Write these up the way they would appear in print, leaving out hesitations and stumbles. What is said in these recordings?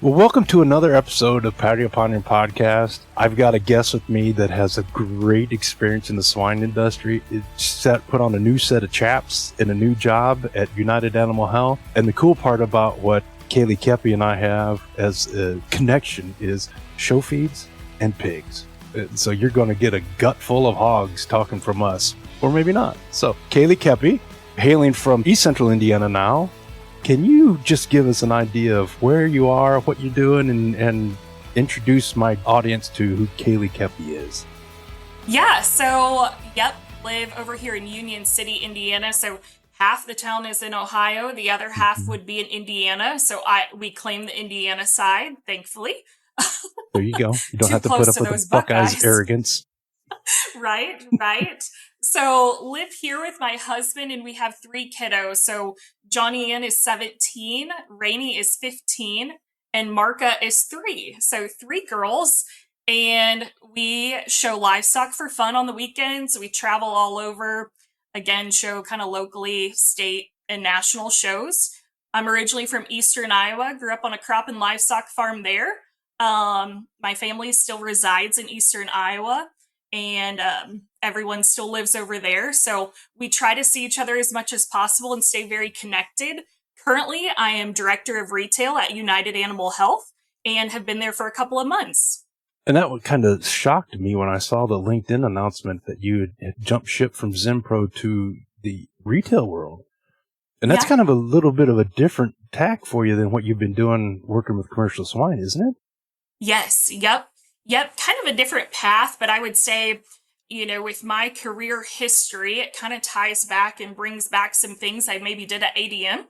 Well, welcome to another episode of Patio Pondering Podcast. I've got a guest with me that has a great experience in the swine industry. It's put on a new set of chaps in a new job at United Animal Health. And the cool part about what Kaylee Keppy and I have as a connection is show feeds and pigs. So you're going to get a gut full of hogs talking from us, or maybe not. So Kaylee Keppy, hailing from East Central Indiana now. Can you just give us an idea of where you are, what you're doing, and introduce my audience to who Kaylee Keppy is? Yeah, live over here in Union City, Indiana. So half the town is in Ohio, the other half would be in Indiana. So we claim the Indiana side, thankfully. There you go. You don't have to put up with the Buckeyes' arrogance. Right. So live here with my husband, and we have 3 kiddos. So Johnny Ann is 17, Rainey is 15, and Marka is 3. So 3 girls, and we show livestock for fun on the weekends. We travel all over, again, show kind of locally, state, and national shows. I'm originally from Eastern Iowa, grew up on a crop and livestock farm there. My family still resides in Eastern Iowa, and everyone still lives over there. So we try to see each other as much as possible and stay very connected. Currently, I am director of retail at United Animal Health and have been there for a couple of months. And that kind of shocked me when I saw the LinkedIn announcement that you had jumped ship from Zenpro to the retail world. And that's kind of a little bit of a different tack for you than what you've been doing working with commercial swine, isn't it? Yes. Yep. Kind of a different path, but I would say, with my career history, it kind of ties back and brings back some things I maybe did at ADM,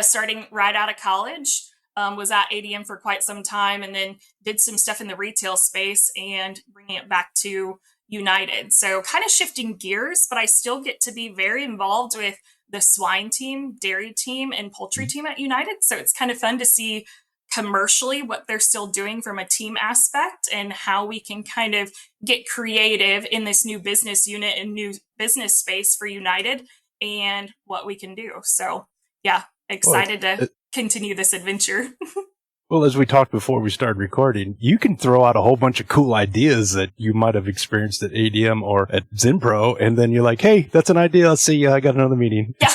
starting right out of college. Was at ADM for quite some time, and then did some stuff in the retail space and bringing it back to United. So kind of shifting gears, but I still get to be very involved with the swine team, dairy team, and poultry team at United. So it's kind of fun to see commercially what they're still doing from a team aspect and how we can kind of get creative in this new business unit and new business space for United and what we can do. So excited to continue this adventure. Well, as we talked before we started recording, you can throw out a whole bunch of cool ideas that you might have experienced at ADM or at Zenpro, and then you're like, hey, that's an idea. I'll see you. I got another meeting. Yeah.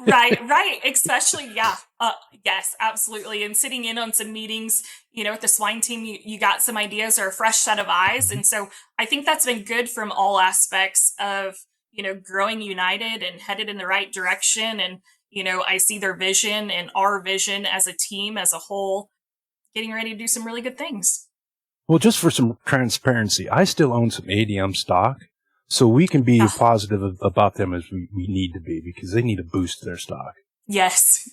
Right. Especially, yes, absolutely. And sitting in on some meetings, with the swine team, you got some ideas or a fresh set of eyes. And so I think that's been good from all aspects of, growing United and headed in the right direction. And, I see their vision and our vision as a team, as a whole, getting ready to do some really good things. Well, just for some transparency, I still own some ADM stock. So we can be as positive about them as we need to be, because they need a boost to their stock. Yes,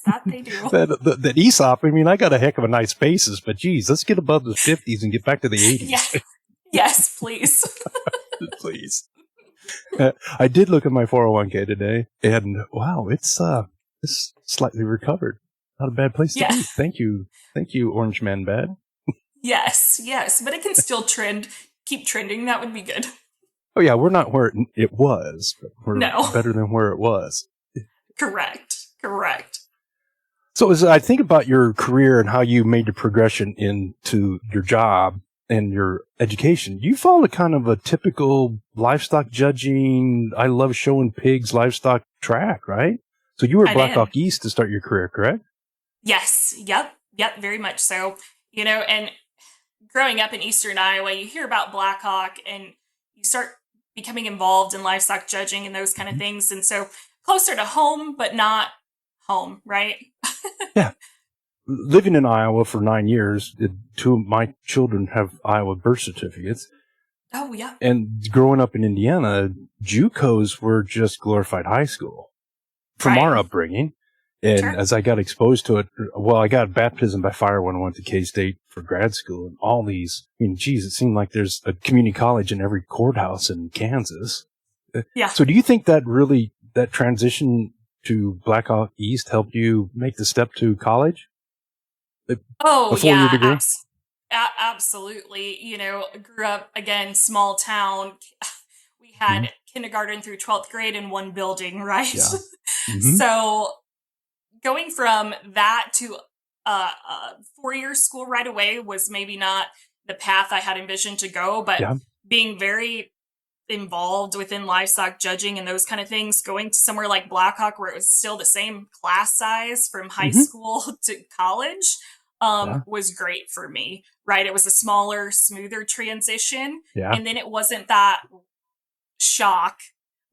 that they do. that ESOP, I mean, I got a heck of a nice basis, but geez, let's get above the 50s and get back to the 80s. Yeah. Yes, please. Please. I did look at my 401k today, and wow, it's slightly recovered. Not a bad place to be. Thank you, Orange Man Bad. Yes, but it can still keep trending. That would be good. Oh yeah, we're not where it was, but we're better than where it was. Correct. So as I think about your career and how you made the progression into your job and your education, you followed kind of a typical livestock judging, I love showing pigs livestock track, right? So you were at Blackhawk East to start your career, correct? Yes. Yep, very much so. And growing up in Eastern Iowa, you hear about Blackhawk and you start becoming involved in livestock judging and those kind of things. And so closer to home, but not home, right? Yeah. Living in Iowa for 9 years, 2 of my children have Iowa birth certificates. Oh, yeah. And growing up in Indiana, JUCOs were just glorified high school from our upbringing. And as I got exposed to it, I got baptism by fire when I went to K-State for grad school, and all these, it seemed like there's a community college in every courthouse in Kansas. Yeah. So do you think that transition to Blackhawk East helped you make the step to college? Oh, a 4-year degree? Absolutely. Grew up, again, small town. We had kindergarten through 12th grade in one building, right? Yeah. So going from that to 4-year school right away was maybe not the path I had envisioned to go, but Yeah. being very involved within livestock judging and those kind of things, going to somewhere like Blackhawk where it was still the same class size from high Hmm. school to college, Yeah. was great for me, right? It was a smaller, smoother transition. Yeah. And then it wasn't that shock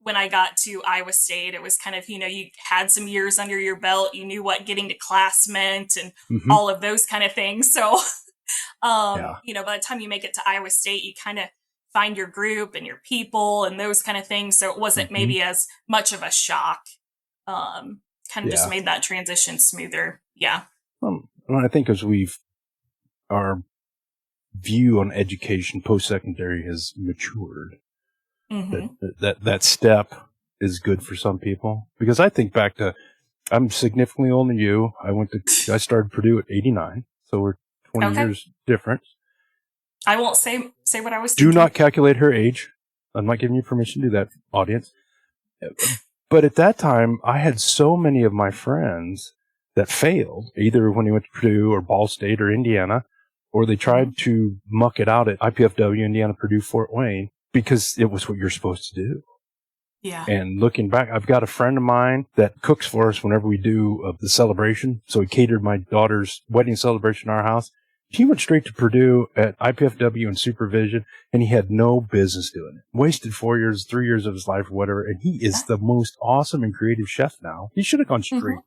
when I got to Iowa State. It was kind of, you had some years under your belt. You knew what getting to class meant and Hmm. all of those kind of things. So, Yeah. by the time you make it to Iowa State, you kind of find your group and your people and those kind of things. So it wasn't Hmm. maybe as much of a shock. Kind of just Yeah. made that transition smoother. Yeah. Well, I think our view on education post-secondary has matured. Mm-hmm. That step is good for some people, because I think back to, I'm significantly older than you. I started Purdue at 89, so we're 20 Okay. years different. I won't say what I was Do thinking. not calculate her age. I'm not giving you permission to do that, audience. But at that time, I had so many of my friends that failed, either when they went to Purdue or Ball State or Indiana, or they tried to muck it out at IPFW, Indiana, Purdue, Fort Wayne, because it was what you're supposed to do. Yeah. And looking back, I've got a friend of mine that cooks for us whenever we do the celebration. So he catered my daughter's wedding celebration in our house. He went straight to Purdue at IPFW in supervision, and he had no business doing it. Wasted 4 years, 3 years of his life, or whatever. And he is the most awesome and creative chef now. He should have gone straight. Mm-hmm.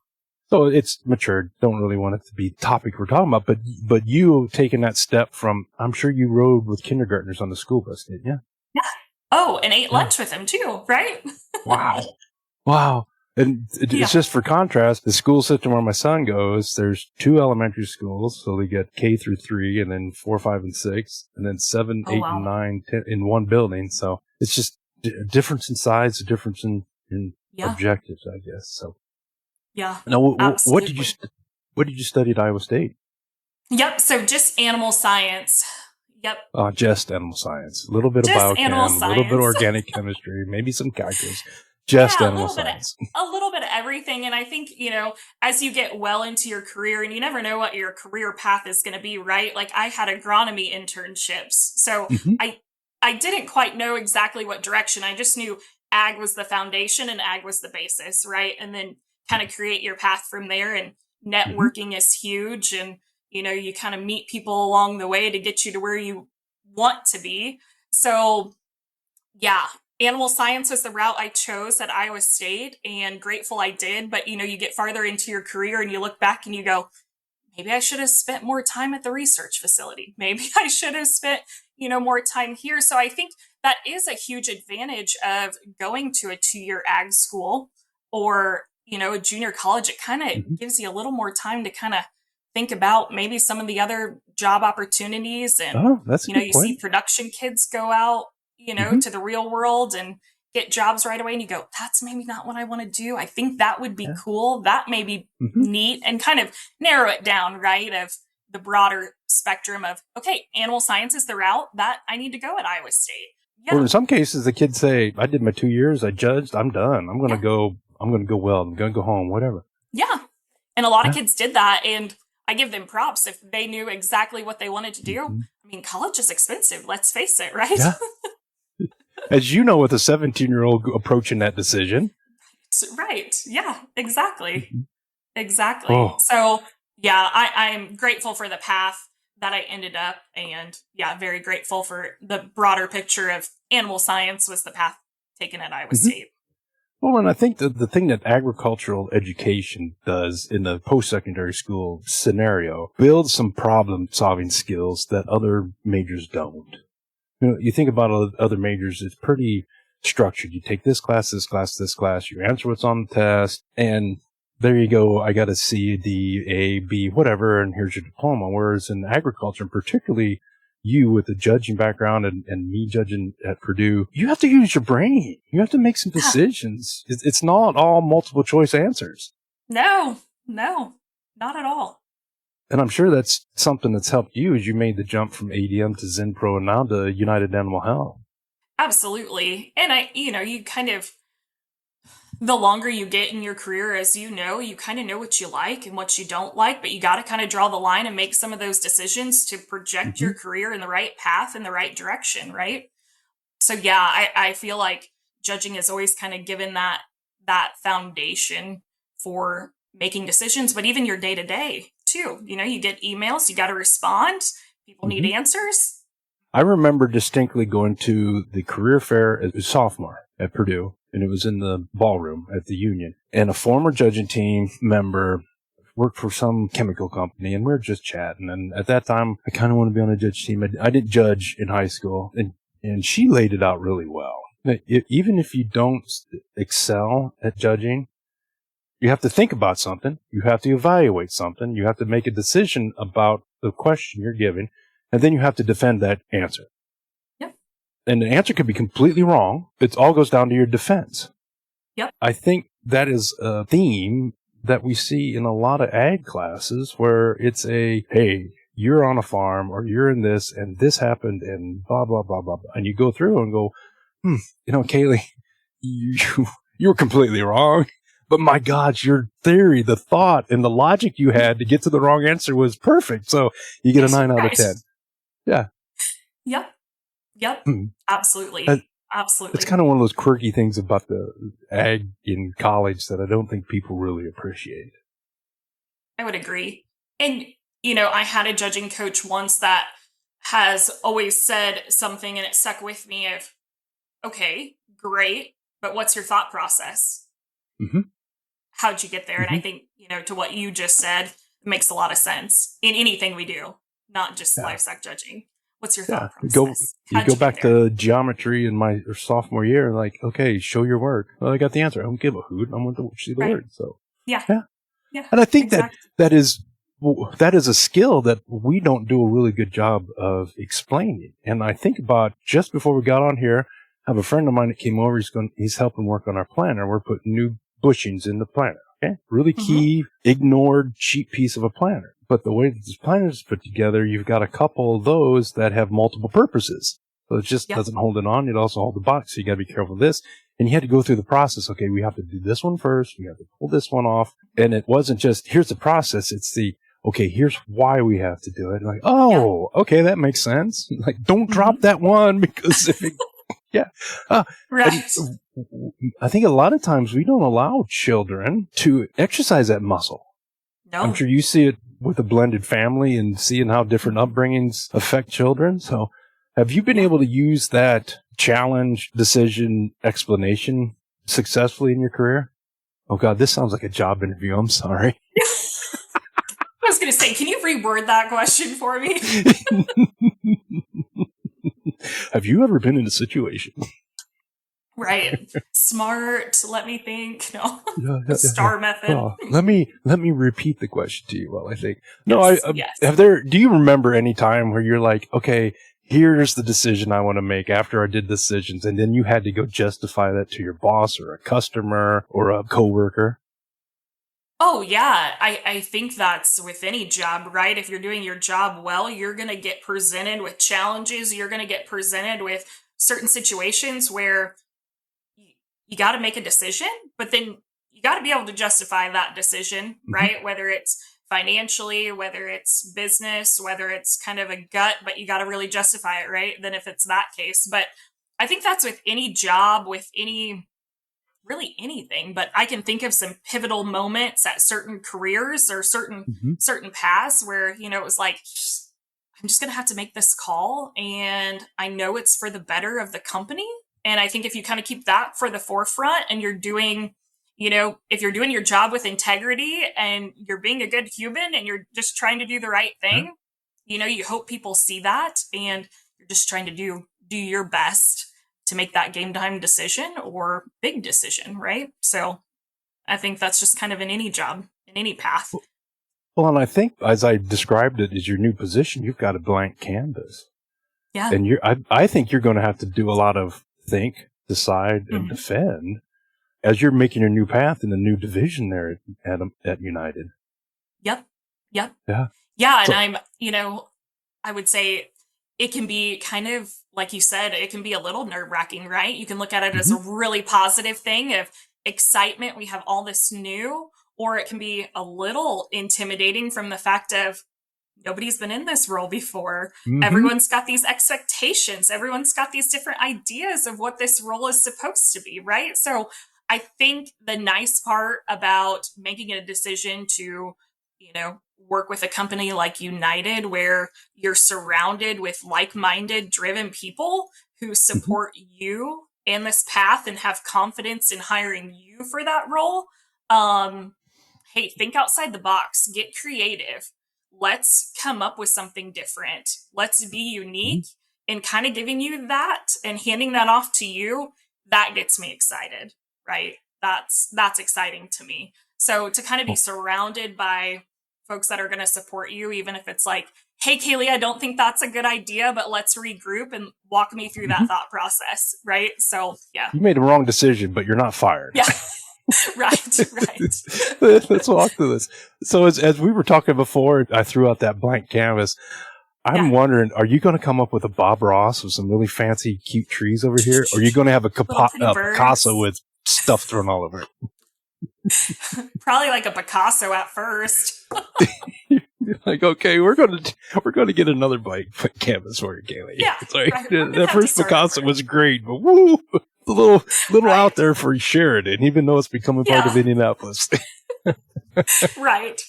So it's matured. Don't really want it to be the topic we're talking about, but you taking that step from, I'm sure you rode with kindergartners on the school bus, didn't you? Yeah. Oh, and ate lunch with them too, right? Wow. Wow. And it's just for contrast, the school system where my son goes, there's 2 elementary schools. So they get K through 3 and then 4, 5, and 6, and then 7, 8, and 9, 10 in one building. So it's just a difference in size, a difference in objectives, I guess. So yeah. now, what absolutely. did you study at Iowa State? Yep. So just animal science. Yep. Just animal science, a little bit Just of animal biochem, a little bit of science. organic chemistry, maybe some calculus. Just animal science. A little bit of everything. And I think, as you get well into your career, and you never know what your career path is going to be, right? Like I had agronomy internships. So I didn't quite know exactly what direction. I just knew ag was the foundation and ag was the basis, right? And then kind of create your path from there. And networking is huge. And, you kind of meet people along the way to get you to where you want to be. So, yeah, animal science was the route I chose at Iowa State, and grateful I did. But, you get farther into your career and you look back and you go, maybe I should have spent more time at the research facility. Maybe I should have spent, more time here. So I think that is a huge advantage of going to a 2-year ag school or, a junior college. It kind of gives you a little more time to kind of think about maybe some of the other job opportunities. And, that's a good you point. see production kids go out, to the real world and get jobs right away. And you go, that's maybe not what I want to do. I think that would be cool. That may be neat, and kind of narrow it down, right? Of the broader spectrum of, okay, animal science is the route that I need to go at Iowa State. Yeah. Well, in some cases, the kids say, I did my 2 years, I judged, I'm done. I'm going to go well, I'm going to go home, whatever. Yeah. And a lot of kids did that. And I give them props if they knew exactly what they wanted to do. I mean, college is expensive. Let's face it, right? Yeah. As you know, with a 17-year-old approaching that decision. Right. Yeah, exactly. Exactly. Oh. So, yeah, I'm grateful for the path that I ended up. And yeah, very grateful for the broader picture of animal science was the path taken at Iowa State. Well, and I think the thing that agricultural education does in the post-secondary school scenario builds some problem-solving skills that other majors don't. You think about other majors, it's pretty structured. You take this class, this class, this class, you answer what's on the test, and there you go. I got a C, a D, A, B, whatever, and here's your diploma. Whereas in agriculture, and particularly you with the judging background and me judging at Purdue, you have to use your brain. You have to make some decisions. It's not all multiple choice answers. No, not at all. And I'm sure that's something that's helped you as you made the jump from ADM to ZenPro and now to United Animal Health. Absolutely. And you kind of, the longer you get in your career, as you know, you kind of know what you like and what you don't like, but you got to kind of draw the line and make some of those decisions to project Hmm. your career in the right path, in the right direction, right? So yeah, I feel like judging has always kind of given that foundation for making decisions, but even your day to day too. You know, you get emails, you got to respond. People need Hmm. answers. I remember distinctly going to the career fair as a sophomore at Purdue, and it was in the ballroom at the Union. And a former judging team member worked for some chemical company, and we were just chatting. And at that time, I kind of wanted to be on a judge team. I didn't judge in high school, and she laid it out really well. Even if you don't excel at judging, you have to think about something. You have to evaluate something. You have to make a decision about the question you're giving, and then you have to defend that answer. Yep. And the answer could be completely wrong. It all goes down to your defense. Yep. I think that is a theme that we see in a lot of ag classes where it's hey, you're on a farm or you're in this and this happened and blah, blah, blah, blah, blah. And you go through and go, Kaylee, you were completely wrong. But my God, your theory, the thought, and the logic you had to get to the wrong answer was perfect. So you get a 9 out of 10. Yeah. Yep. Yep. Absolutely. Absolutely. It's kind of one of those quirky things about the ag in college that I don't think people really appreciate. I would agree. And, I had a judging coach once that has always said something and it stuck with me of, okay, great, but what's your thought process? Mm-hmm. How'd you get there? Mm-hmm. And I think, to what you just said, it makes a lot of sense in anything we do, not just livestock judging. What's your thought process? You go back to geometry in my sophomore year and like, okay, show your work. Well, I got the answer. I don't give a hoot. I want to see the word. So yeah. And I think exactly. that is a skill that we don't do a really good job of explaining. And I think about just before we got on here, I have a friend of mine that came over. He's helping work on our planter. We're putting new bushings in the planter. Okay. Really key, ignored, cheap piece of a planter. But the way that this planter is put together, you've got a couple of those that have multiple purposes. So it just doesn't hold it on. It also holds the box. So you got to be careful of this. And you had to go through the process. Okay, we have to do this one first. We have to pull this one off. And it wasn't just, here's the process. It's okay, here's why we have to do it. Like, okay, that makes sense. Like, don't drop that one because if it, right. I think a lot of times we don't allow children to exercise that muscle. No. I'm sure you see it with a blended family and seeing how different upbringings affect children. So have you been able to use that challenge, decision, explanation successfully in your career? Oh God, this sounds like a job interview. I'm sorry. I was going to say, can you reword that question for me? Have you ever been in a situation? Right. Smart. Let me think. No. The STAR method. Oh, let me repeat the question to you while I think. No, yes. Do you remember any time where you're like, okay, here's the decision I want to make after I did decisions, and then you had to go justify that to your boss or a customer or a coworker? Oh, yeah. I think that's with any job, right? If you're doing your job well, you're going to get presented with challenges. You're going to get presented with certain situations where you got to make a decision, but then you got to be able to justify that decision, right? Whether it's financially, whether it's business, whether it's kind of a gut, but you got to really justify it, right? Then if it's that case. But I think that's with any job, with really anything, but I can think of some pivotal moments at certain careers or certain paths where, it was like, I'm just going to have to make this call and I know it's for the better of the company. And I think if you kind of keep that for the forefront and you're doing, if you're doing your job with integrity and you're being a good human and you're just trying to do the right thing, you hope people see that and you're just trying to do your best to make that game time decision or big decision, right? So I think that's just kind of in any job, in any path. Well, and I think as I described it as your new position, you've got a blank canvas. Yeah. And I think you're going to have to do a lot of think, decide, and defend as you're making your new path in the new division there at United. Yep. Yeah. So, And I'm, I would say it can be kind of, like you said, it can be a little nerve-wracking, right? You can look at it as a really positive thing of, excitement. We have all this new, or it can be a little intimidating from the fact of nobody's been in this role before. Mm-hmm. Everyone's got these expectations. Everyone's got these different ideas of what this role is supposed to be, right? So I think the nice part about making a decision to, work with a company like United, where you're surrounded with like-minded, driven people who Mm-hmm. support you in this path and have confidence in hiring you for that role. Hey, think outside the box, get creative. Let's come up with something different. Let's be Mm-hmm. unique, and kind of giving you that and handing that off to you. That gets me excited, right? That's exciting to me. So to kind of be Oh, surrounded by folks that are going to support you, even if it's like, hey, Kaylee, I don't think that's a good idea, but let's regroup and walk me through mm-hmm. that thought process, right? So, yeah. You made a wrong decision, but you're not fired. Yeah. Right. Let's walk through this. So as we were talking before, I threw out that blank canvas. I'm Yeah. wondering, are you going to come up with a Bob Ross with some really fancy, cute trees over here? Or are you going to have a Little pretty Picasso birds. with stuff thrown all over it? Probably like a Picasso at first. You're like, okay, we're going to get another blank canvas for you, Kaylee. Yeah, It's like, right. We're gonna that have to first start Picasso over. was great, but woo, a little Right. out there for Sheridan, even though it's becoming part of Yeah. Indianapolis. Right.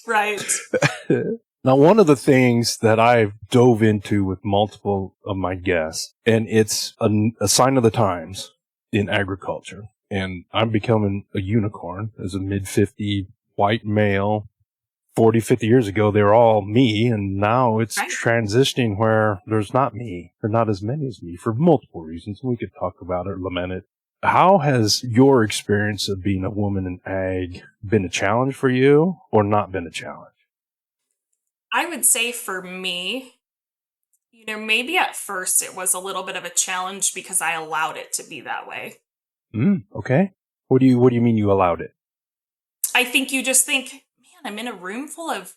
Now, one of the things that I've dove into with multiple of my guests, and it's a sign of the times in agriculture, and I'm becoming a unicorn as a mid-50 white male. 40, 50 years ago, they were all me, and now it's Right. transitioning where there's not me, or not as many as me, for multiple reasons. We could talk about it, lament it. How has your experience of being a woman in ag been a challenge for you, or not been a challenge? I would say for me, maybe at first it was a little bit of a challenge because I allowed it to be that way. Okay. What do you mean you allowed it? I think you just think, man, I'm in a room full of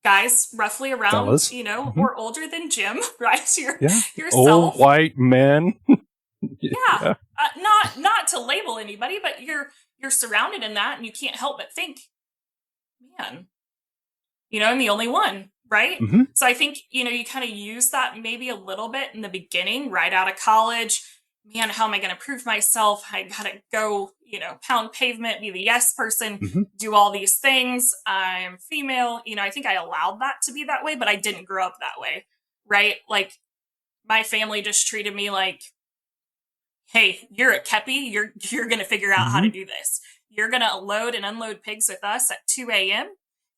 guys roughly around, Fellas? Mm-hmm. or older than Jim, right? Yeah. Yourself. Old white men. Yeah. Not to label anybody, but you're surrounded in that, and you can't help but think, man, I'm the only one, right? Mm-hmm. So I think, you kind of use that maybe a little bit in the beginning, right out of college. Man, how am I going to prove myself? I got to go, pound pavement, be the yes person, Mm-hmm. do all these things. I'm female. I think I allowed that to be that way, but I didn't grow up that way, right? Like, my family just treated me like, hey, you're a Keppy. You're going to figure out how to do this. You're going to load and unload pigs with us at 2 a.m.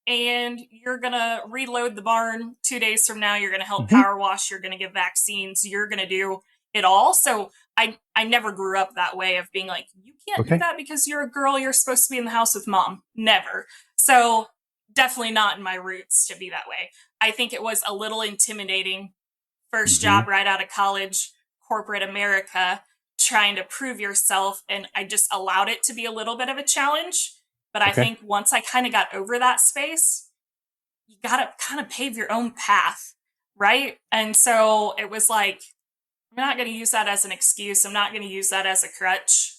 and you're going to reload the barn 2 days from now. You're going to help Mm-hmm. power wash. You're going to give vaccines. You're going to do it all. So I never grew up that way of being like, you can't do that because you're a girl. You're supposed to be in the house with mom. Never. So definitely not in my roots to be that way. I think it was a little intimidating. First job right out of college, corporate America, trying to prove yourself. And I just allowed it to be a little bit of a challenge. But I think once I kind of got over that space, you got to kind of pave your own path, right? And so it was like, I'm not going to use that as an excuse. I'm not going to use that as a crutch.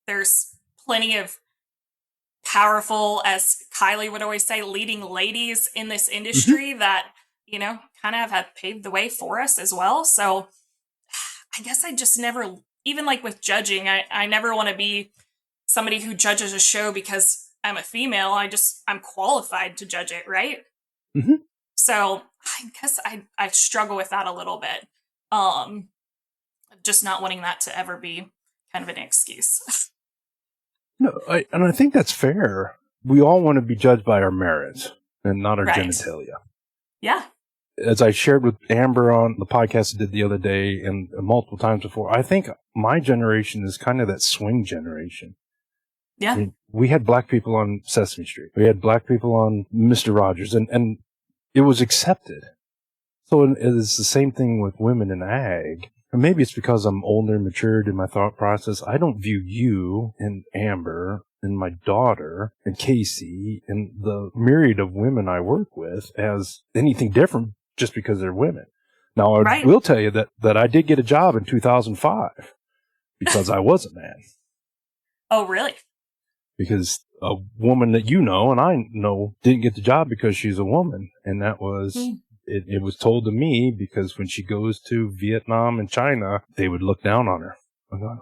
There's plenty of powerful, as Kylie would always say, leading ladies in this industry that, kind of have paved the way for us as well. So I guess I just never, even like with judging, I never want to be somebody who judges a show because I'm a female. I'm qualified to judge it, right? Mm-hmm. So I guess I struggle with that a little bit. Just not wanting that to ever be kind of an excuse. No, I think that's fair. We all want to be judged by our merits and not our genitalia. Yeah. As I shared with Amber on the podcast I did the other day and multiple times before, I think my generation is kind of that swing generation. Yeah. I mean, we had black people on Sesame Street. We had black people on Mr. Rogers, and it was accepted. So it's the same thing with women in ag. And maybe it's because I'm older and matured in my thought process. I don't view you and Amber and my daughter and Casey and the myriad of women I work with as anything different just because they're women. Now, I will tell you that I did get a job in 2005. because I was a man. Oh, really? Because a woman that you know and I know didn't get the job because she's a woman. And that was, it was told to me because when she goes to Vietnam and China, they would look down on her. I'm going,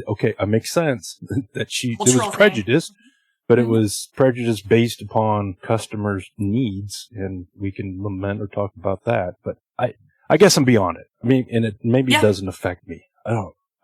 okay, it makes sense that there was prejudice, but it was prejudice based upon customers' needs, and we can lament or talk about that. But I guess I'm beyond it. I mean, and it maybe doesn't affect me. I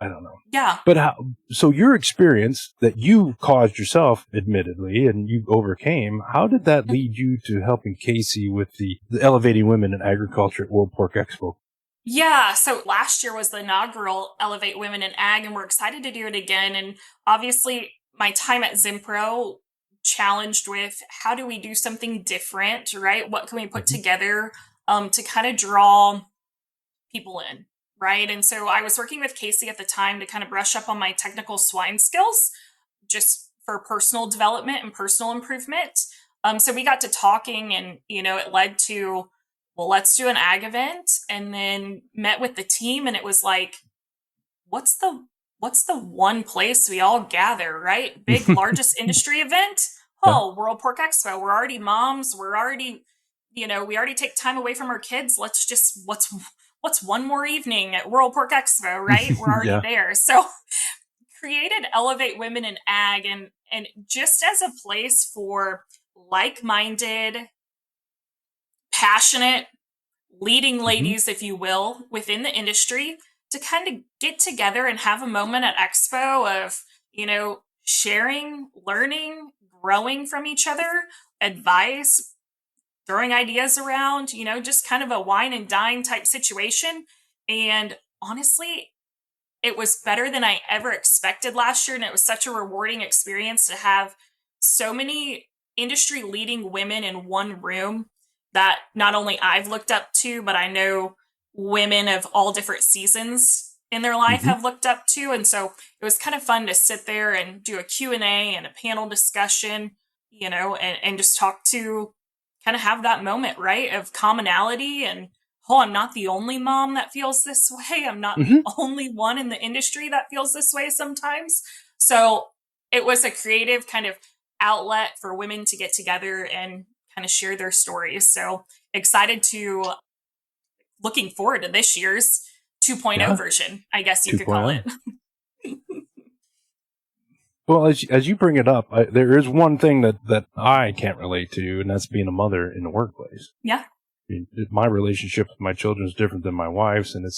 don't know. Yeah. But so your experience that you caused yourself, admittedly, and you overcame, how did that lead you to helping Casey with the Elevating Women in Agriculture at World Pork Expo? Yeah, so last year was the inaugural Elevate Women in Ag, and we're excited to do it again. And obviously, my time at Zimpro challenged with how do we do something different, right? What can we put together to kind of draw people in, right? And so I was working with Casey at the time to kind of brush up on my technical swine skills, just for personal development and personal improvement. So we got to talking, and it led to, well, let's do an ag event, and then met with the team, and it was like, what's the one place we all gather, right? Big, largest industry event. Oh, World Pork Expo. We're already moms. We're already, we already take time away from our kids. Let's just, what's one more evening at World Pork Expo, right? We're already there. So created Elevate Women in Ag, and just as a place for like-minded, passionate, leading ladies, if you will, within the industry to kind of get together and have a moment at Expo of, sharing, learning, growing from each other, advice, throwing ideas around, just kind of a wine and dine type situation. And honestly, it was better than I ever expected last year. And it was such a rewarding experience to have so many industry leading women in one room that not only I've looked up to, but I know women of all different seasons in their life have looked up to. And so it was kind of fun to sit there and do a Q&A and a panel discussion, and just talk to, kind of have that moment, right, of commonality and, oh, I'm not the only mom that feels this way. I'm not the only one in the industry that feels this way sometimes. So it was a creative kind of outlet for women to get together and kind of share their stories. So excited to, looking forward to this year's 2.0 version, I guess you could call it. Well, as you bring it up, there is one thing that I can't relate to, and that's being a mother in the workplace. Yeah. I mean, my relationship with my children is different than my wife's, and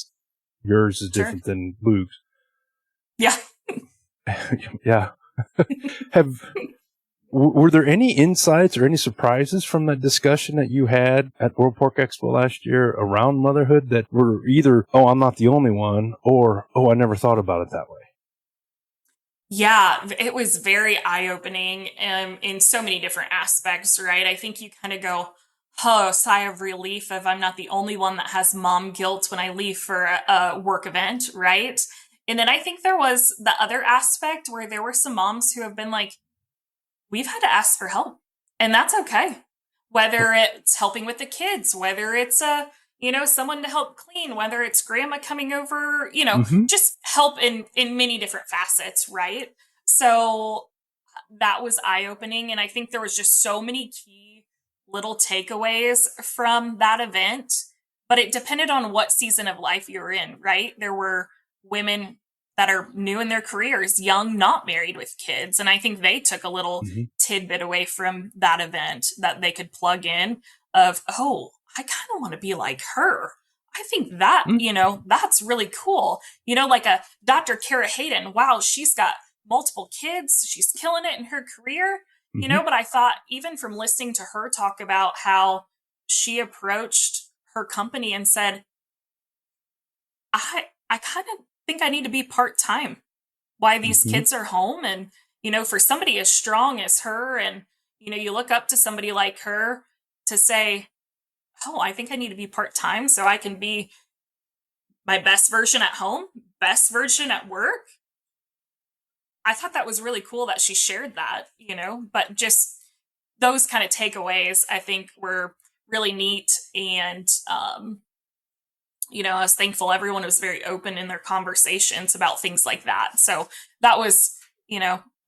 yours is different than Luke's. Yeah. Yeah. Were there any insights or any surprises from that discussion that you had at World Pork Expo last year around motherhood that were either, oh, I'm not the only one, or, oh, I never thought about it that way? Yeah, it was very eye-opening in so many different aspects, right? I think you kind of go, oh, sigh of relief if I'm not the only one that has mom guilt when I leave for a work event, right? And then I think there was the other aspect where there were some moms who have been like, we've had to ask for help, and that's okay. Whether it's helping with the kids, whether it's someone to help clean, whether it's grandma coming over, just help in many different facets, right? So that was eye-opening, and I think there was just so many key little takeaways from that event, but it depended on what season of life you're in, right? There were women that are new in their careers, young, not married with kids. And I think they took a little tidbit away from that event that they could plug in of, oh, I kind of want to be like her. I think that, that's really cool. Like a Dr. Kara Hayden, wow, she's got multiple kids. She's killing it in her career, but I thought even from listening to her talk about how she approached her company and said, I kind of think I need to be part-time while these kids are home. And, for somebody as strong as her, and, you look up to somebody like her to say, oh, I think I need to be part-time so I can be my best version at home, best version at work. I thought that was really cool that she shared that, but just those kind of takeaways I think were really neat and I was thankful everyone was very open in their conversations about things like that. So that was,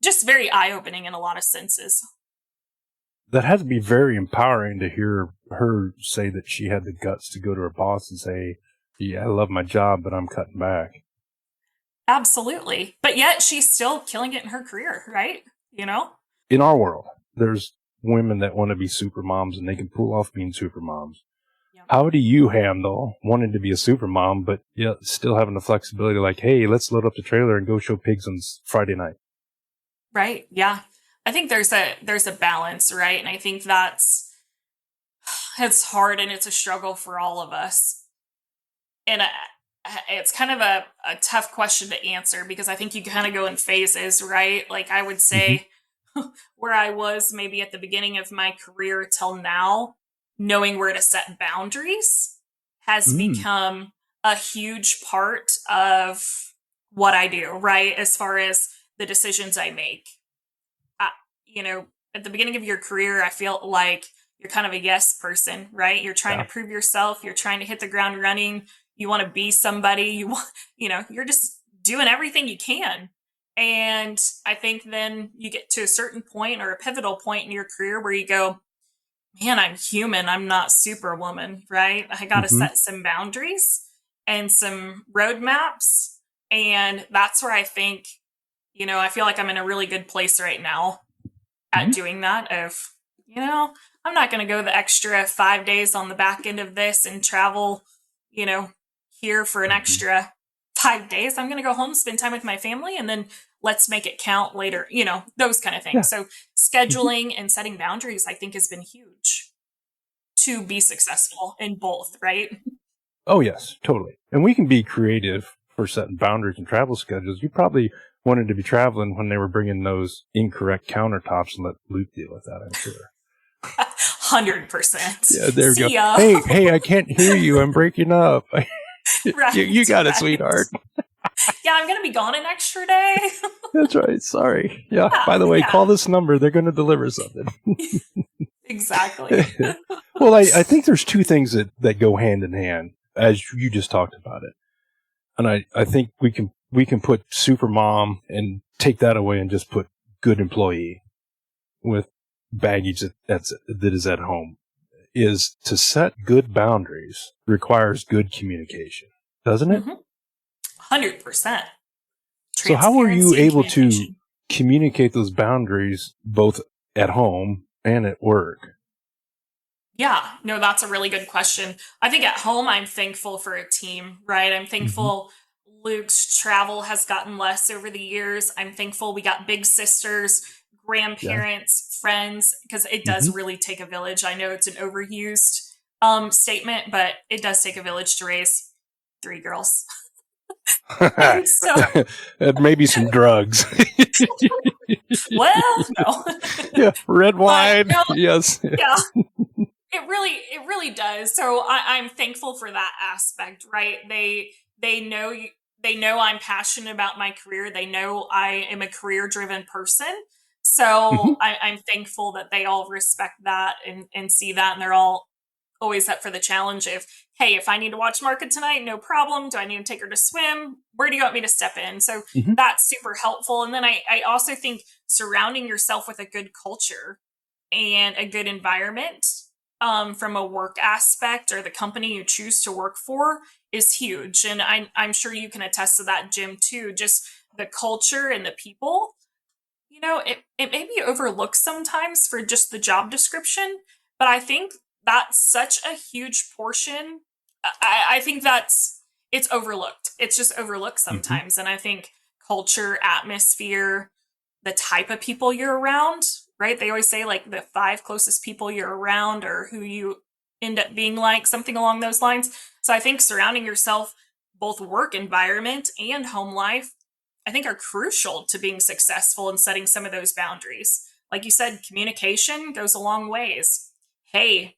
just very eye opening in a lot of senses. That had to be very empowering to hear her say that she had the guts to go to her boss and say, yeah, I love my job, but I'm cutting back. Absolutely. But yet she's still killing it in her career, right? In our world, there's women that want to be super moms and they can pull off being super moms. Yep. How do you handle wanting to be a super mom, but yet still having the flexibility like, hey, let's load up the trailer and go show pigs on Friday night? Right. Yeah. I think there's a balance, right? And I think it's hard and it's a struggle for all of us. And it's kind of a tough question to answer because I think you kind of go in phases, right? Like I would say where I was maybe at the beginning of my career till now, knowing where to set boundaries has become a huge part of what I do, right? As far as the decisions I make. At the beginning of your career, I feel like you're kind of a yes person, right? You're trying to prove yourself. You're trying to hit the ground running. You want to be somebody. You're just doing everything you can. And I think then you get to a certain point or a pivotal point in your career where you go, man, I'm human. I'm not superwoman, right? I got to set some boundaries and some roadmaps. And that's where I think, I feel like I'm in a really good place right now at doing that I'm not going to go the extra 5 days on the back end of this and travel, here for an extra 5 days. I'm going to go home, spend time with my family, and then let's make it count later, those kind of things. Yeah. So scheduling and setting boundaries, I think, has been huge to be successful in both, right? Oh, yes, totally. And we can be creative for setting boundaries and travel schedules. You probably wanted to be traveling when they were bringing those incorrect countertops and let Luke deal with that, I'm sure. 100%. Yeah, there we go. Hey, I can't hear you. I'm breaking up. Right, you got it, sweetheart. Yeah, I'm going to be gone an extra day. That's right. Sorry. Yeah. By the way, call this number. They're going to deliver something. Exactly. Well, I think there's two things that go hand in hand, as you just talked about it. And I think we can put super mom and take that away and just put good employee with baggage that is at home. Is to set good boundaries requires good communication, doesn't it? 100%. So how were you able to communicate those boundaries both at home and at work? Yeah, no, that's a really good question. I think at home, I'm thankful for a team, right? I'm thankful Luke's travel has gotten less over the years. I'm thankful we got big sisters, grandparents, friends, because it does really take a village. I know it's an overused statement, but it does take a village to raise 3 girls. So, maybe some drugs. Well, no. Yeah, red wine. Yes. Yeah. It really does. So I'm thankful for that aspect, right? They know I'm passionate about my career. They know I am a career driven person. So I'm thankful that they all respect that and see that, and they're all always up for the challenge of, hey, if I need to watch market tonight, no problem. Do I need to take her to swim? Where do you want me to step in? So that's super helpful. And then I also think surrounding yourself with a good culture and a good environment from a work aspect or the company you choose to work for is huge. And I'm sure you can attest to that, Jim, too. Just the culture and the people, it may be overlooked sometimes for just the job description, but I think that's such a huge portion. I think it's overlooked. It's just overlooked sometimes. And I think culture, atmosphere, the type of people you're around, right? They always say like the 5 closest people you're around or who you end up being like, something along those lines. So I think surrounding yourself, both work environment and home life, I think are crucial to being successful and setting some of those boundaries. Like you said, communication goes a long ways. Hey,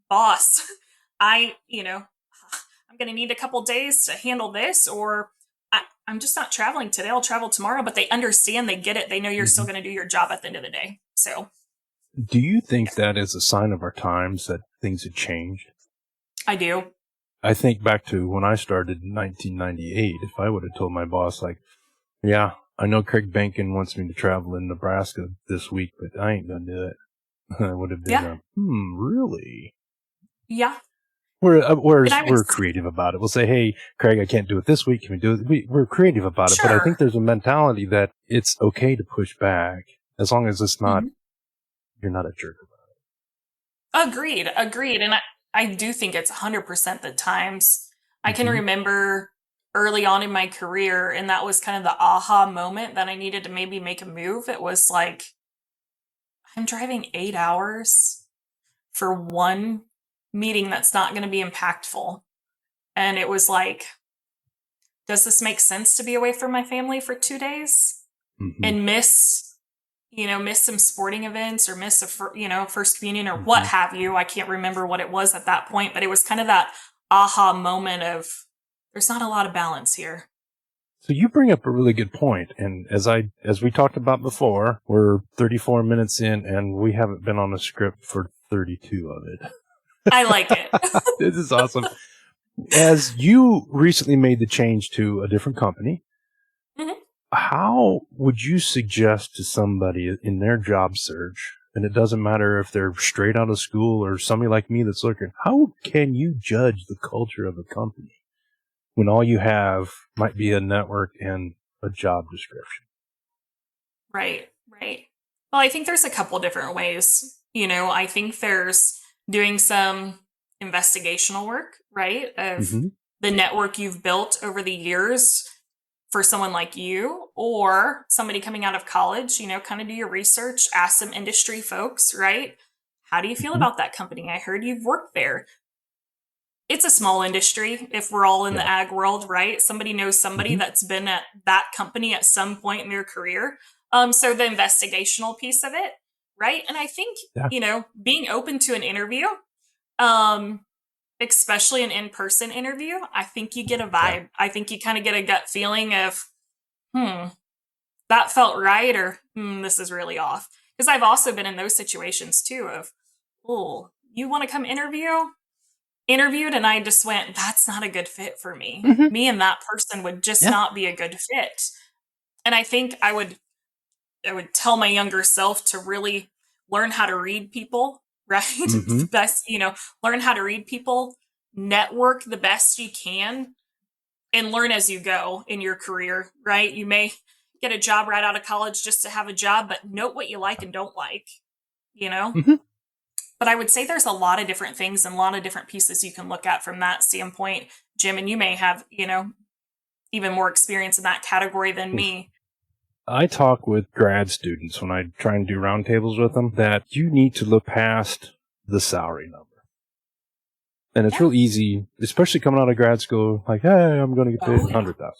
boss, I'm going to need a couple days to handle this, or I'm just not traveling today. I'll travel tomorrow, but they understand, they get it. They know you're still going to do your job at the end of the day. So do you think that is a sign of our times that things have changed? I do. I think back to when I started in 1998, if I would have told my boss, like, yeah, I know Craig Bankin wants me to travel in Nebraska this week, but I ain't going to do it. I would have been, Yeah. really? Yeah. Whereas And I would we're creative about it. We'll say, hey, Craig, I can't do it this week. Can we do it? We're creative about it. But I think there's a mentality that it's okay to push back as long as it's not, you're not a jerk about it. Agreed. And I do think it's 100% the times. I can Mhm. remember early on in my career, and that was kind of the aha moment that I needed to maybe make a move. It was like, I'm driving 8 hours for one meeting that's not going to be impactful. And it was like, does this make sense to be away from my family for 2 days and miss some sporting events or miss first communion or what have you? I can't remember what it was at that point, but it was kind of that aha moment of there's not a lot of balance here. So you bring up a really good point, and as we talked about before, we're 34 minutes in, and we haven't been on a script for 32 of it. I like it. This is awesome. As you recently made the change to a different company, how would you suggest to somebody in their job search, and it doesn't matter if they're straight out of school or somebody like me that's looking, how can you judge the culture of a company when all you have might be a network and a job description? Right. Well, I think there's a couple different ways. I think there's doing some investigational work, right? Of the network you've built over the years for someone like you or somebody coming out of college, kind of do your research, ask some industry folks, right? How do you feel about that company? I heard you've worked there. It's a small industry if we're all in the ag world, right? Somebody knows somebody that's been at that company at some point in their career. So the investigational piece of it, right? And I think, being open to an interview, especially an in-person interview, I think you get a vibe. I think you kind of get a gut feeling of, that felt right, or this is really off. Because I've also been in those situations too of, oh, you want to come interviewed, and I just went, that's not a good fit for me. Me and that person would just not be a good fit. And I think I would tell my younger self to really learn how to read people, right? The best, learn how to read people, network the best you can, and learn as you go in your career, right? You may get a job right out of college just to have a job, but note what you like and don't like, But I would say there's a lot of different things and a lot of different pieces you can look at from that standpoint, Jim, and you may have, even more experience in that category than me. I talk with grad students when I try and do roundtables with them that you need to look past the salary number. And it's real easy, especially coming out of grad school, like, hey, I'm going to get paid $100,000.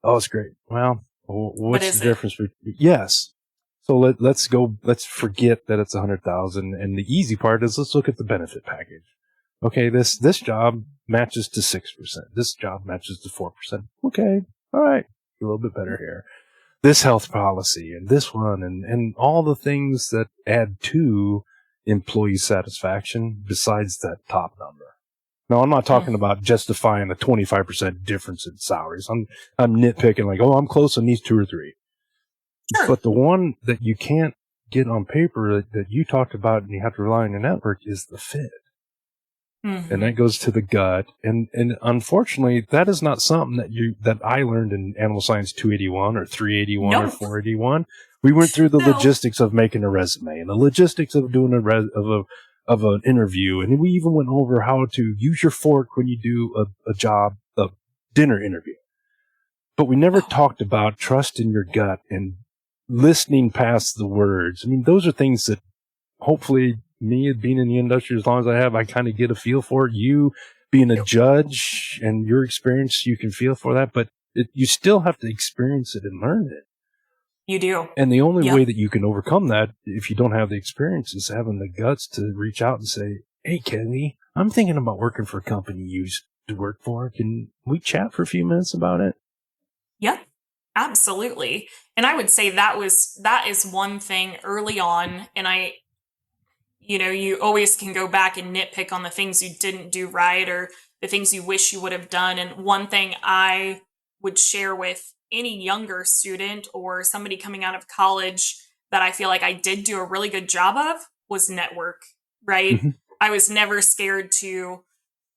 Oh, it's great. Well, what's the difference? Yes. So let's forget that it's 100,000. And the easy part is let's look at the benefit package. Okay, this job matches to 6%. This job matches to 4%. Okay. All right. A little bit better here. This health policy and this one and all the things that add to employee satisfaction besides that top number. Now, I'm not talking about justifying a 25% difference in salaries. I'm nitpicking like, oh, I'm close on these two or three. Sure. But the one that you can't get on paper that you talked about and you have to rely on your network is the fit. And that goes to the gut. And unfortunately, that is not something that I learned in Animal Science 281 or 381 or 481. We went through the logistics of making a resume and the logistics of doing of an interview. And we even went over how to use your fork when you do a dinner interview. But we never talked about trust in your gut and listening past the words. I mean, those are things that hopefully me being in the industry as long as I have, I kind of get a feel for it. You being a judge and your experience, you can feel for that, but you still have to experience it and learn it. You do. And the only way that you can overcome that, if you don't have the experience, is having the guts to reach out and say, hey, Kaylee, I'm thinking about working for a company you used to work for. Can we chat for a few minutes about it? Yep, absolutely. And I would say that is one thing early on. And you always can go back and nitpick on the things you didn't do right or the things you wish you would have done. And one thing I would share with any younger student or somebody coming out of college that I feel like I did do a really good job of was network, right? Mm-hmm. I was never scared to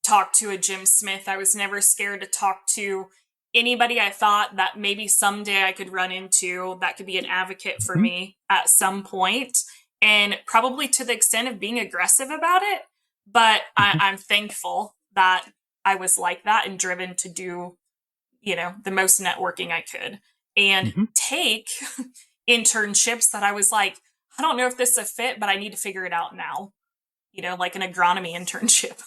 talk to a Jim Smith. I was never scared to talk to anybody I thought that maybe someday I could run into that could be an advocate for Mm-hmm. me at some point, and probably to the extent of being aggressive about it. But Mm-hmm. I'm thankful that I was like that and driven to do, the most networking I could and Mm-hmm. take internships that I was like, I don't know if this is a fit, but I need to figure it out now. Like an agronomy internship.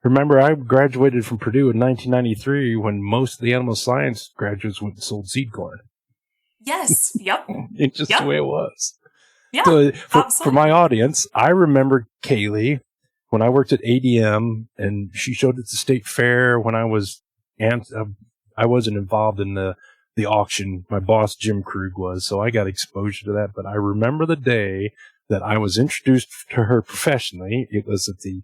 Remember, I graduated from Purdue in 1993 when most of the animal science graduates went and sold seed corn. Yes. Yep. It's just the way it was. Yeah. So for absolutely. my audience, I remember Kaylee when I worked at ADM, and she showed at the state fair when I wasn't involved in the auction. My boss, Jim Krug, was, so I got exposure to that. But I remember the day that I was introduced to her professionally. It was at the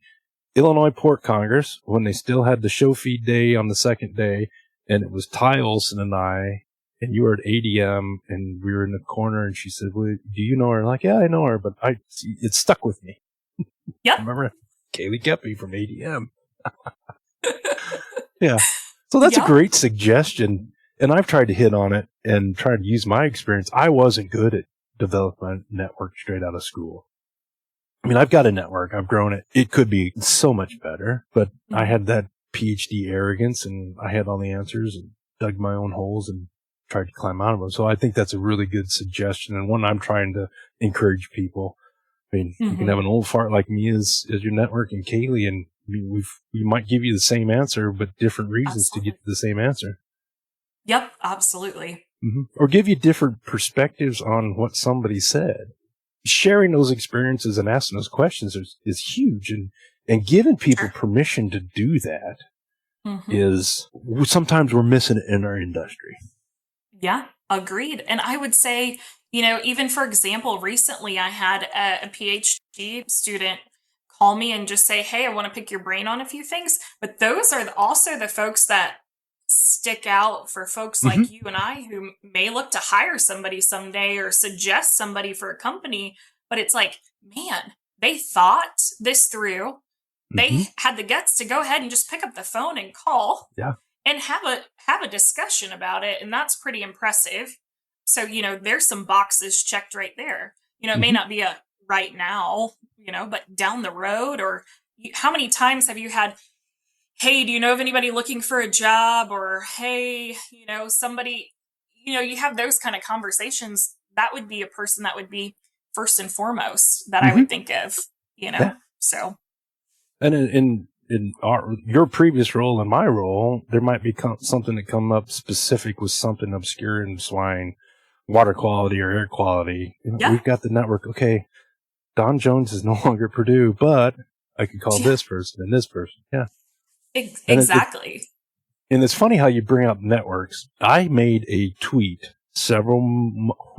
Illinois Pork Congress when they still had the show feed day on the second day, and it was Ty Olson and I, and you were at ADM, and we were in the corner, and she said, well, do you know her? I'm like, yeah, I know her, but it stuck with me. Yep. Remember Kaylee Keppy from ADM. Yeah. So that's a great suggestion, and I've tried to hit on it and try to use my experience. I wasn't good at developing a network straight out of school. I mean, I've got a network. I've grown it. It could be so much better, but I had that Ph.D. arrogance, and I had all the answers and dug my own holes and tried to climb out of them. So I think that's a really good suggestion, and one I'm trying to encourage people. I mean, you can have an old fart like me as your network, and Kaylee, and we might give you the same answer, but different reasons to get to the same answer. Yep, absolutely. Mm-hmm. Or give you different perspectives on what somebody said. Sharing those experiences and asking those questions is huge, and giving people permission to do that is sometimes we're missing it in our industry. Yeah, agreed. And I would say, even for example, recently I had a PhD student call me and just say, hey, I want to pick your brain on a few things. But those are also the folks that stick out for folks like you and I who may look to hire somebody someday or suggest somebody for a company. But it's like, man, they thought this through. They had the guts to go ahead and just pick up the phone and call. Yeah. And have a discussion about it, and that's pretty impressive. So, there's some boxes checked right there. It may not be a right now, but down the road, or how many times have you had, hey, do you know of anybody looking for a job? Or, hey, somebody, you have those kind of conversations. That would be a person that would be first and foremost that I would think of, so. And in your previous role and my role, there might be something that come up specific with something obscure in swine, water quality or air quality. We've got the network. Okay, Don Jones is no longer at Purdue, but I could call this person and this person. Yeah, exactly. And it's funny how you bring up networks. I made a tweet a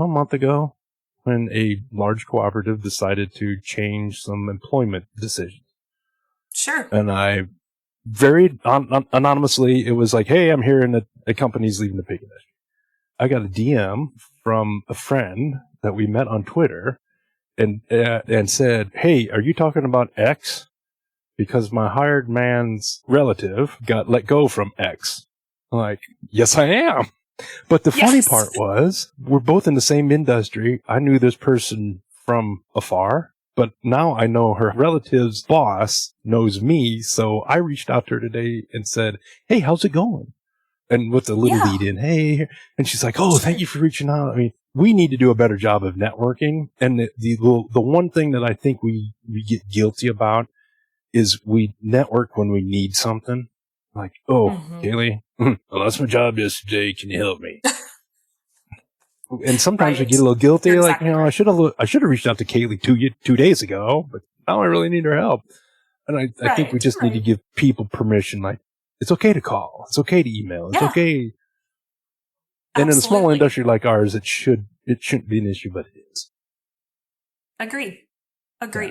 month ago when a large cooperative decided to change some employment decisions. Sure. And I very anonymously, it was like, hey, I'm here and a company's leaving the pig industry. I got a DM from a friend that we met on Twitter and said, hey, are you talking about X? Because my hired man's relative got let go from X. I'm like, yes, I am. But the funny part was we're both in the same industry. I knew this person from afar. But now I know her relative's boss knows me, so I reached out to her today and said, hey, how's it going? And with a little lead in, hey, and she's like, oh, thank you for reaching out. I mean, we need to do a better job of networking. And the one thing that I think we get guilty about is we network when we need something. Like, oh, Kaylee, well, that's my job yesterday. Can you help me? And sometimes we get a little guilty, exactly, like, I should have reached out to Kaylee 2 days ago, but now I really need her help. And I think we just need to give people permission. Like, it's okay to call, it's okay to email, it's okay. And in a small industry like ours, it shouldn't be an issue, but it is. Agreed. Yeah.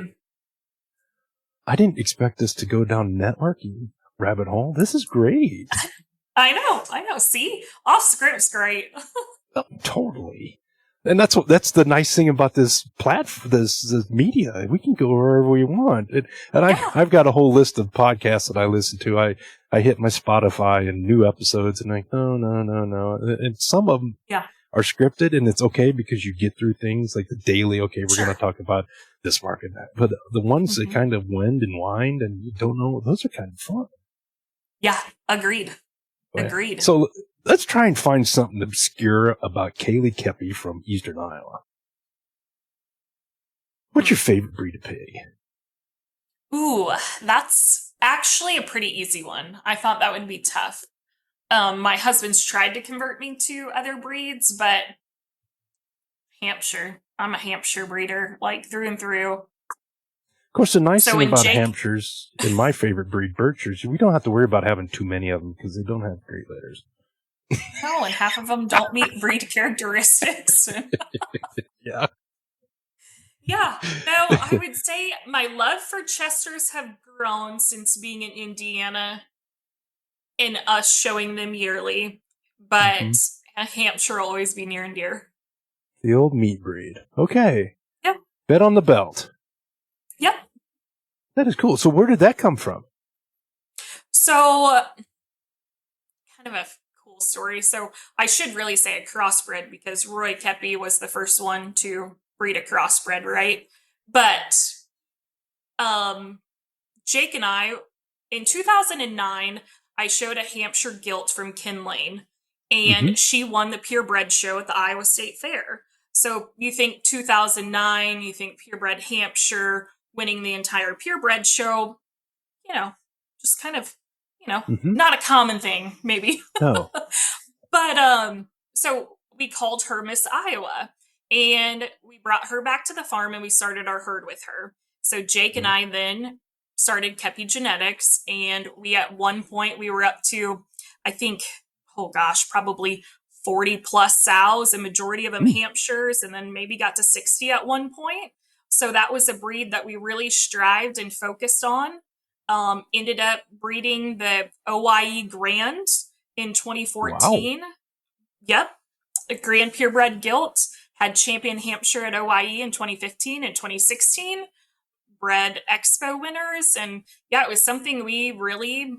I didn't expect this to go down networking. rabbit hole. This is great. I know. See, off script's great. Oh, totally. And that's the nice thing about this this media. We can go wherever we want. I've got a whole list of podcasts that I listen to. I hit my Spotify and new episodes and no. And some of them are scripted, and it's okay because you get through things like the daily. Okay, we're going to talk about this market, that. But the ones that kind of wend and wind and you don't know, those are kind of fun. Yeah, agreed. But, Agreed. So let's try and find something obscure about Kaylee Keppy from Eastern Iowa. What's your favorite breed of pig? Ooh, that's actually a pretty easy one. I thought that would be tough. My husband's tried to convert me to other breeds, but Hampshire. I'm a Hampshire breeder, like through and through. Of course, the nice thing about Hampshires and my favorite breed, Berkshires, we don't have to worry about having too many of them because they don't have great litters. No, and half of them don't meet breed characteristics. Yeah. Yeah. No, I would say my love for Chesters have grown since being in Indiana and us showing them yearly. But Hampshire will always be near and dear. The old meat breed. Okay. Yep. Bet on the belt. Yep. That is cool. So where did that come from? So, kind of a cool story. So I should really say a crossbred because Roy Keppy was the first one to breed a crossbred, right? But Jake and I, in 2009, I showed a Hampshire gilt from Ken Lane, and she won the purebred show at the Iowa State Fair. So you think 2009, you think purebred Hampshire winning the entire purebred show, just kind of, not a common thing, maybe. No. But so we called her Miss Iowa, and we brought her back to the farm and we started our herd with her. So Jake and I then started Keppy Genetics, and at one point we were up to, I think, probably 40 plus sows, a majority of them Hampshires, and then maybe got to 60 at one point. So that was a breed that we really strived and focused on. Ended up breeding the OYE Grand in 2014. Wow. Yep. A Grand Purebred Gilt. Had champion Hampshire at OYE in 2015 and 2016. Bred Expo winners. And it was something we really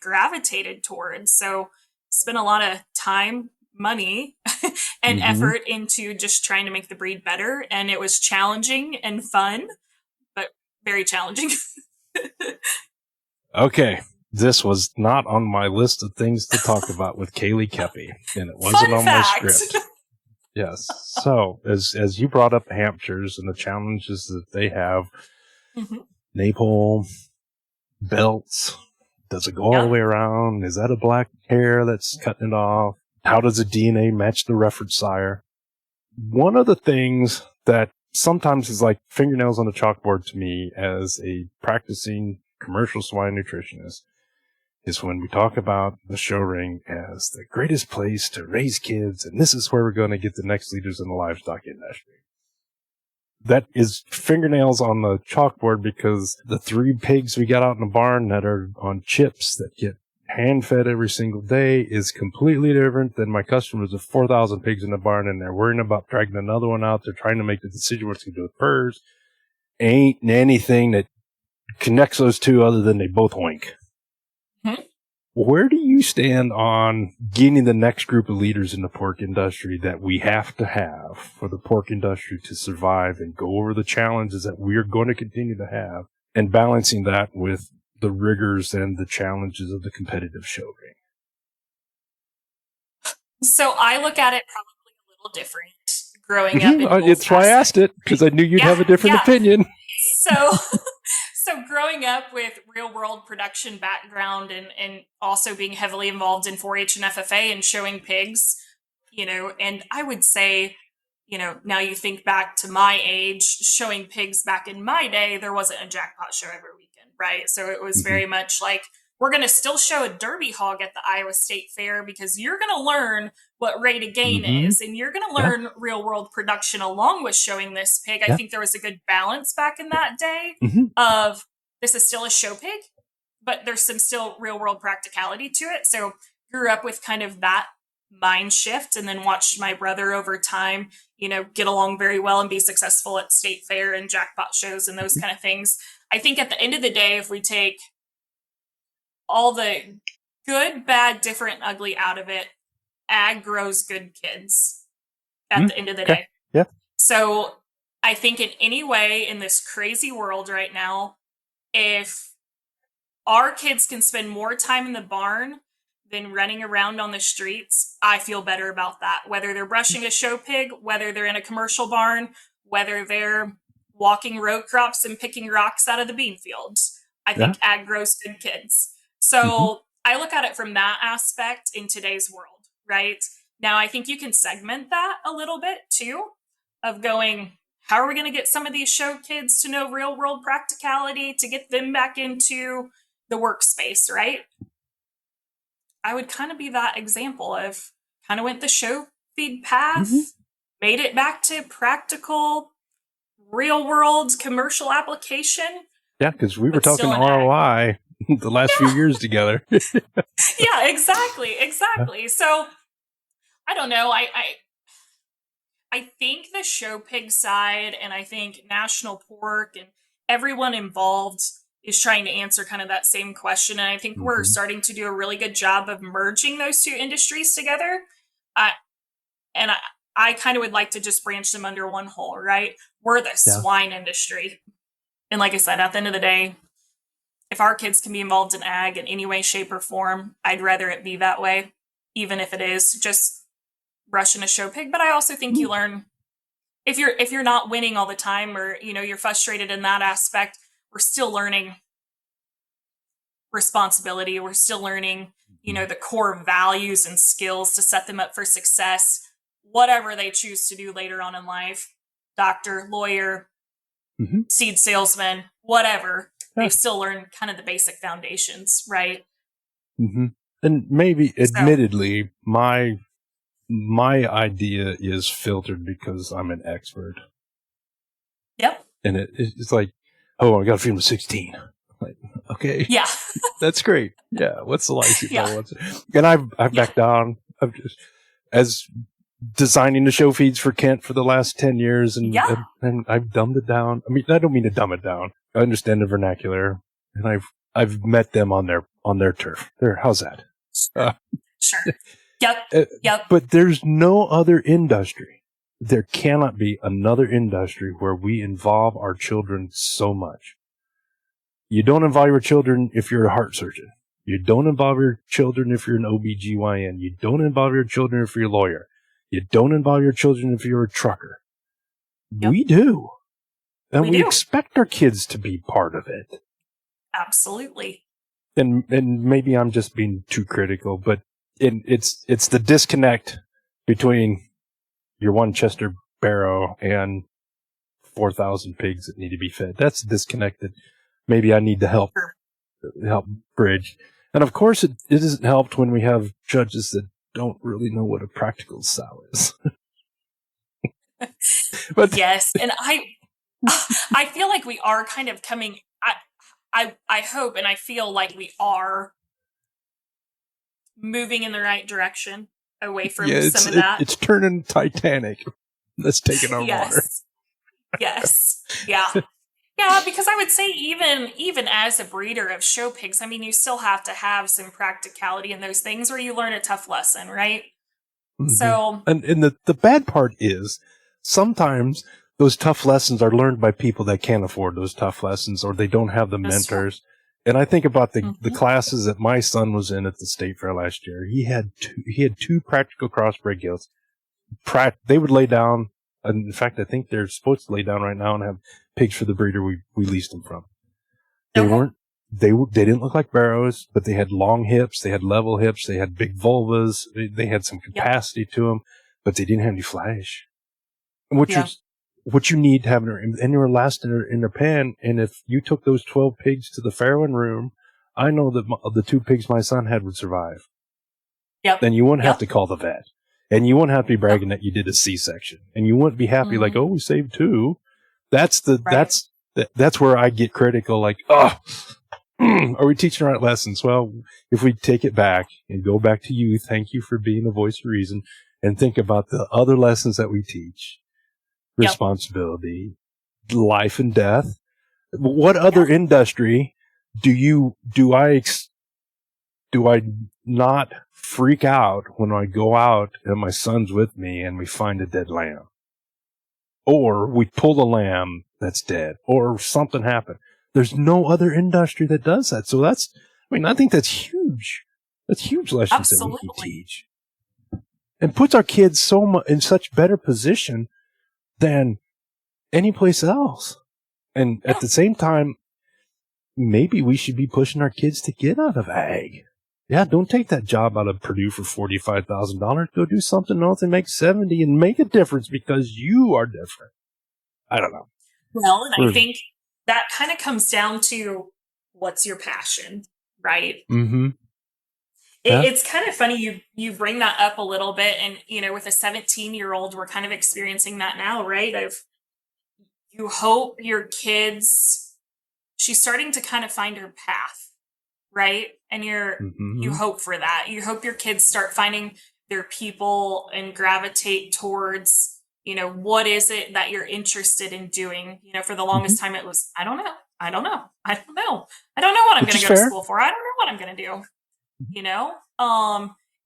gravitated towards. So spent a lot of time, money, and effort into just trying to make the breed better. And it was challenging and fun, but very challenging. Okay. This was not on my list of things to talk about with Kaylee Keppy, and it wasn't on my script. Yes. So, as you brought up Hampshires and the challenges that they have, Napole, belts, does it go all the way around? Is that a black hair that's cutting it off? How does the DNA match the reference sire? One of the things that sometimes is like fingernails on a chalkboard to me as a practicing commercial swine nutritionist is when we talk about the show ring as the greatest place to raise kids, and this is where we're going to get the next leaders in the livestock industry. That is fingernails on the chalkboard because the 3 pigs we got out in the barn that are on chips that get hand-fed every single day is completely different than my customers of 4,000 pigs in the barn, and they're worrying about dragging another one out. They're trying to make the decision what's going to do with PRRS. Ain't anything that connects those two other than they both wink. Where do you stand on getting the next group of leaders in the pork industry that we have to have for the pork industry to survive and go over the challenges that we're going to continue to have, and balancing that with the rigors and the challenges of the competitive show ring? So I look at it probably a little different growing up. It's why I asked it, because I knew you'd have a different opinion. So growing up with real world production background and also being heavily involved in 4-H and FFA and showing pigs, and I would say, now you think back to my age, showing pigs back in my day, there wasn't a jackpot show every weekend, right? So it was very much like, we're going to still show a Derby hog at the Iowa State Fair because you're going to learn what rate of gain is, and you're going to learn real world production along with showing this pig. I think there was a good balance back in that day of this is still a show pig. but there's some still real world practicality to it. So grew up with kind of that mind shift, and then watched my brother over time, get along very well and be successful at state fair and jackpot shows and those kind of things. I think at the end of the day, if we take all the good, bad, different, ugly out of it, ag grows good kids at the end of the day. Yeah. So I think in any way in this crazy world right now, if our kids can spend more time in the barn than running around on the streets, I feel better about that. Whether they're brushing a show pig, whether they're in a commercial barn, whether they're walking row crops and picking rocks out of the bean fields. I think ag grows good kids. So I look at it from that aspect in today's world, right? Now, I think you can segment that a little bit too, of going, how are we going to get some of these show kids to know real world practicality to get them back into the workspace, right? I would kind of be that example of kind of went the show feed path, made it back to practical, real world commercial application. Yeah, because we were talking ROI the last few years together. Yeah, exactly. So I don't know. I think the show pig side, and I think National Pork and everyone involved is trying to answer kind of that same question. And I think we're starting to do a really good job of merging those two industries together. And I kind of would like to just branch them under one whole, right? We're the swine industry. And like I said, at the end of the day, if our kids can be involved in ag in any way, shape, or form, I'd rather it be that way, even if it is just brushing a show pig. But I also think you learn, if you're not winning all the time, or you're frustrated in that aspect, we're still learning responsibility. We're still learning, the core values and skills to set them up for success, whatever they choose to do later on in life. Doctor, lawyer, seed salesman, whatever. They've still learned kind of the basic foundations, right? And maybe, admittedly, my idea is filtered because I'm an expert. Yep. And it's like, oh, I got to feed him 16. Like, okay. Yeah. That's great. Yeah. What's the license? And I've backed down. I've just, as designing the show feeds for Kent for the last 10 years, and I've dumbed it down. I mean, I don't mean to dumb it down. I understand the vernacular, and I've met them on their turf. How's that? Sure. Yep. But there's no other industry. There cannot be another industry where we involve our children so much. You don't involve your children if you're a heart surgeon. You don't involve your children if you're an OBGYN. You don't involve your children if you're a lawyer. You don't involve your children if you're a trucker. Yep. We do. And we expect our kids to be part of it. Absolutely. And maybe I'm just being too critical, but it's the disconnect between your one Chester barrow and 4,000 pigs that need to be fed. That's the disconnect that maybe I need to help bridge. And of course, it isn't helped when we have judges that don't really know what a practical sow is. But yes, and I feel like we are kind of coming. I hope and I feel like we are moving in the right direction away from some of that. It's turning Titanic. Let's take it on water. Yes. Yeah. Yeah, because I would say even as a breeder of show pigs, I mean, you still have to have some practicality in those things where you learn a tough lesson, right? So, and the bad part is sometimes those tough lessons are learned by people that can't afford those tough lessons, or they don't have the mentors. And I think about the classes that my son was in at the state fair last year. He had two practical crossbred gilts. They would lay down. In fact, I think they're supposed to lay down right now and have pigs for the breeder we leased them from. They didn't look like barrows, but they had long hips, they had level hips, they had big vulvas, they had some capacity to them, but they didn't have any flash. What you need to have and they were last in their pan. And if you took those 12 pigs to the farrowing room, I know that the two pigs my son had would survive. Yep. Then you wouldn't have to call the vet. And you wouldn't have to be bragging that you did a C-section. And you wouldn't be happy like, oh, we saved two. That's where I get critical, like, oh, Are we teaching the right lessons? Well, if we take it back and go back to you, thank you for being the voice of reason, and think about the other lessons that we teach. Yep. Responsibility, life and death. What other industry do I not freak out when I go out and my son's with me and we find a dead lamb? Or we pull a lamb that's dead, or something happened. There's no other industry that does that. So I think that's huge. That's huge lessons Absolutely. that we can teach. And puts our kids in such better position than any place else. And at the same time, maybe we should be pushing our kids to get out of ag. Yeah, don't take that job out of Purdue for $45,000. Go do something else and make 70 and make a difference because you are different. I don't know. Well, and I think that kind of comes down to what's your passion, right? Mm-hmm. Yeah. It's kind of funny you bring that up a little bit, and with a 17-year-old, we're kind of experiencing that now, right? You hope your kids, she's starting to kind of find her path, right? And you hope for that. You hope your kids start finding their people and gravitate towards what is it that you're interested in doing? For the longest time, it was, I don't know what I'm going to go to school for. I don't know what I'm going to do,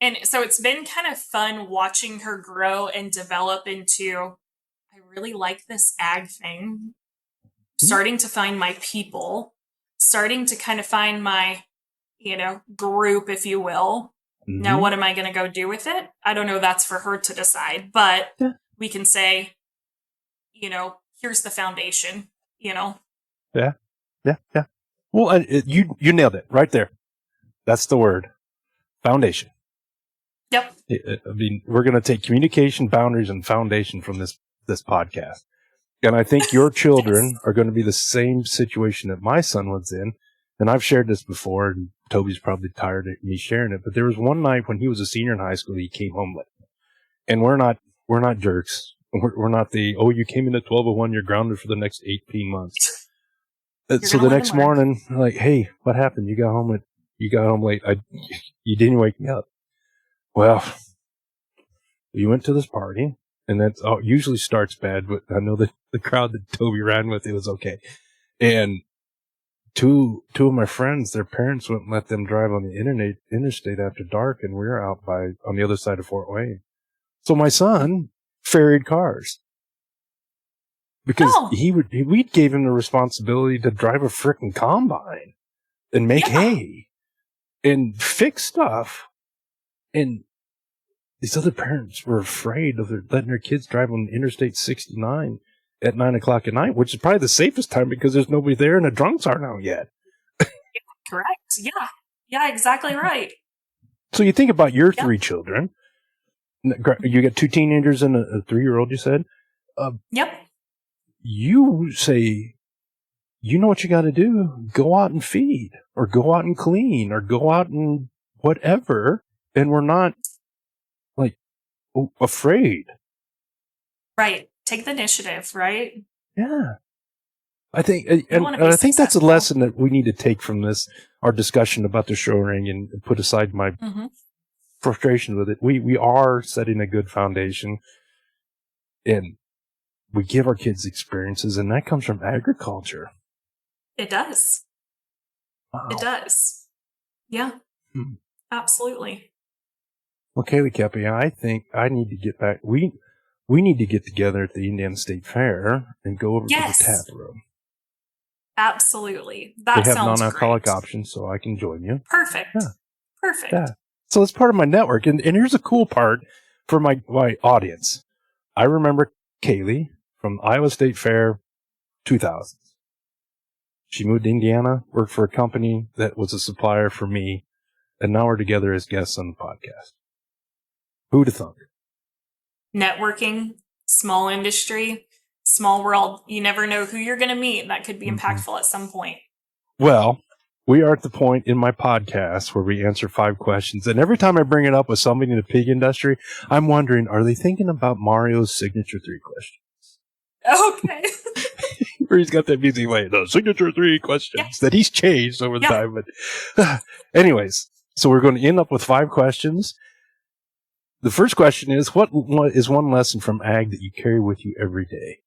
and so it's been kind of fun watching her grow and develop into, I really like this ag thing, starting to find my people, starting to kind of find my, group, if you will. Now, what am I going to go do with it? I don't know. That's for her to decide, but we can say, here's the foundation, Yeah. Well, you nailed it right there. That's the word. Foundation. Yep. I mean, we're going to take communication, boundaries, and foundation from this podcast. And I think your children are going to be the same situation that my son was in. And I've shared this before, and Toby's probably tired of me sharing it. But there was one night when he was a senior in high school, he came home late. And we're not jerks. We're not you came in at 12:01, you're grounded for the next 18 months. So the next morning, like, hey, what happened? You got home late. You didn't wake me up. Well, we went to this party, and that usually starts bad, but I know that the crowd that Toby ran with, it was okay. And two of my friends, their parents wouldn't let them drive on the interstate after dark, and we were out on the other side of Fort Wayne. So my son ferried cars because we gave him the responsibility to drive a frickin' combine and make hay and fix stuff. And these other parents were afraid of letting their kids drive on Interstate 69 at 9:00 at night, which is probably the safest time because there's nobody there and the drunks aren't out yet. Correct. Yeah. Yeah, exactly right. So you think about your three children. You got two teenagers and a 3-year-old, you said? Yep. You say, you know what you got to do? Go out and feed, or go out and clean, or go out and whatever. And we're not, afraid. Right. Take the initiative, right? Yeah. I think, and I think that's a lesson that we need to take from our discussion about the show ring, and put aside my frustration with it. We are setting a good foundation, and we give our kids experiences, and that comes from agriculture. It does. Wow. It does. Yeah. Absolutely. Well, Kaylee Keppy, I think I need to get back. We need to get together at the Indiana State Fair and go over to the tap room. Absolutely. That sounds great. They have non-alcoholic options, so I can join you. Perfect. Yeah. Perfect. Yeah. So it's part of my network. And here's a cool part for my audience. I remember Kaylee from Iowa State Fair 2000. She moved to Indiana, worked for a company that was a supplier for me, and now we're together as guests on the podcast. Who'd have thunk? Networking, small industry, small world. You never know who you're going to meet. That could be impactful at some point. Well, we are at the point in my podcast where we answer 5 questions. And every time I bring it up with somebody in the pig industry, I'm wondering, are they thinking about Mario's signature 3 questions? Okay. Where he's got that music way, the signature 3 questions that he's changed over the time. But anyways, so we're going to end up with 5 questions. The first question is, what is one lesson from ag that you carry with you every day?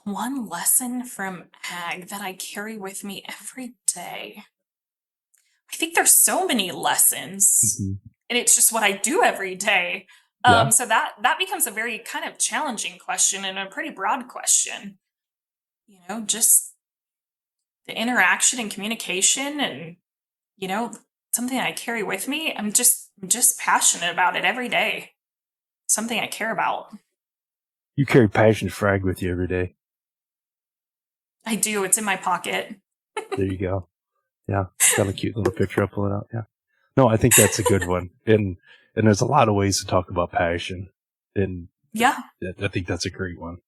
One lesson from ag that I carry with me every day. I think there's so many lessons, and it's just what I do every day. So that becomes a very kind of challenging question and a pretty broad question. You know, just the interaction and communication, and you know, something I carry with me. I'm just passionate about it every day. Something I care about. You carry passion for ag with you every day. I do. It's in my pocket. There you go. Yeah, got a cute little picture I'll pull it out. Yeah. No, I think that's a good one. And there's a lot of ways to talk about passion. And I think that's a great one.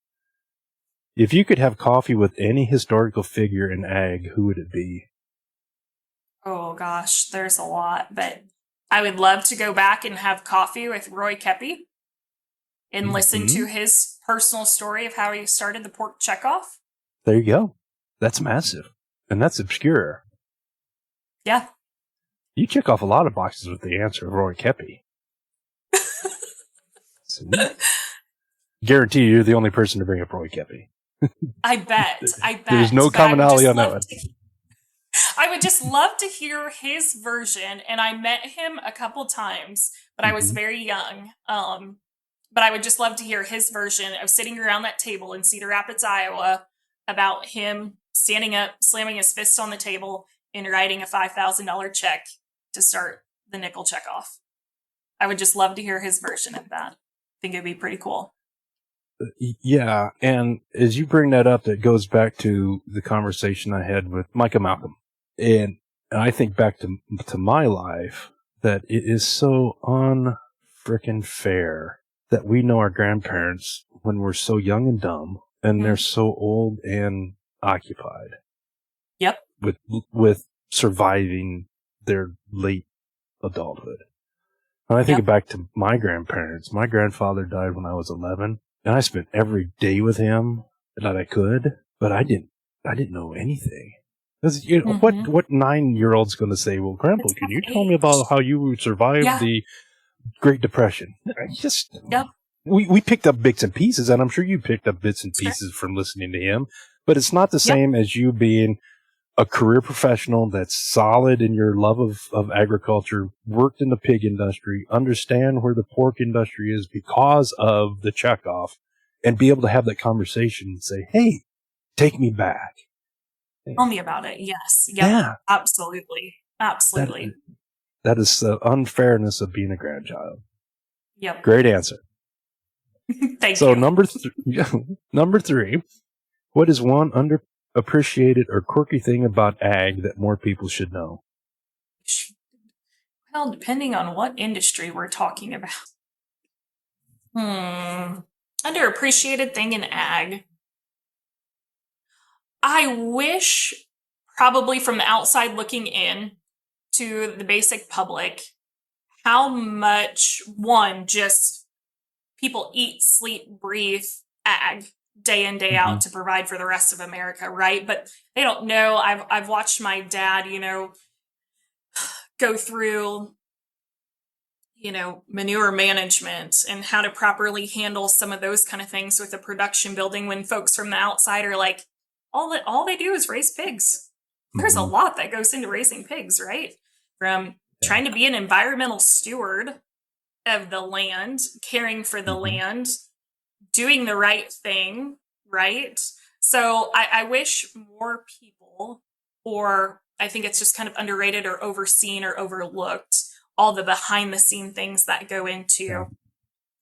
If you could have coffee with any historical figure in ag, who would it be? Oh gosh, there's a lot, but I would love to go back and have coffee with Roy Keppy and listen to his personal story of how he started the pork checkoff. There you go. That's massive. And that's obscure. Yeah. You check off a lot of boxes with the answer of Roy Keppy. Guarantee you're the only person to bring up Roy Keppy. I bet. There's no commonality on that one. I would just love to hear his version, and I met him a couple times, but I was very young. But I would just love to hear his version of sitting around that table in Cedar Rapids, Iowa, about him standing up, slamming his fist on the table, and writing a $5,000 check to start the nickel checkoff. I would just love to hear his version of that. I think it'd be pretty cool. Yeah, and as you bring that up, that goes back to the conversation I had with Micah Malcolm. And I think back to my life, that it is so unfrickin' fair that we know our grandparents when we're so young and dumb, and they're so old and occupied. Yep. With surviving their late adulthood. And I think back to my grandparents. My grandfather died when I was 11, and I spent every day with him that I could, but I didn't know anything. Because what 9-year-old's going to say, well, Grandpa, can you tell me about how you survived the Great Depression? We picked up bits and pieces, and I'm sure you picked up bits and pieces from listening to him, but it's not the same as you being a career professional that's solid in your love of agriculture, worked in the pig industry, understand where the pork industry is because of the checkoff, and be able to have that conversation and say, hey, take me back. Tell me about it. Yes. Yep. Yeah. Absolutely. Absolutely. That is the unfairness of being a grandchild. Yep. Great answer. Thank you. So number 3, what is one underappreciated or quirky thing about ag that more people should know? Well, depending on what industry we're talking about. Underappreciated thing in ag. I wish, probably from the outside looking in to the basic public, how much, just people eat, sleep, breathe ag day in, day out to provide for the rest of America, right? But they don't know. I've watched my dad, go through, manure management and how to properly handle some of those kind of things with the production building when folks from the outside are like, all they do is raise pigs. There's a lot that goes into raising pigs, right? From trying to be an environmental steward of the land, caring for the land, doing the right thing, right? So I wish more people, or I think it's just kind of underrated or overseen or overlooked, all the behind the scene things that go into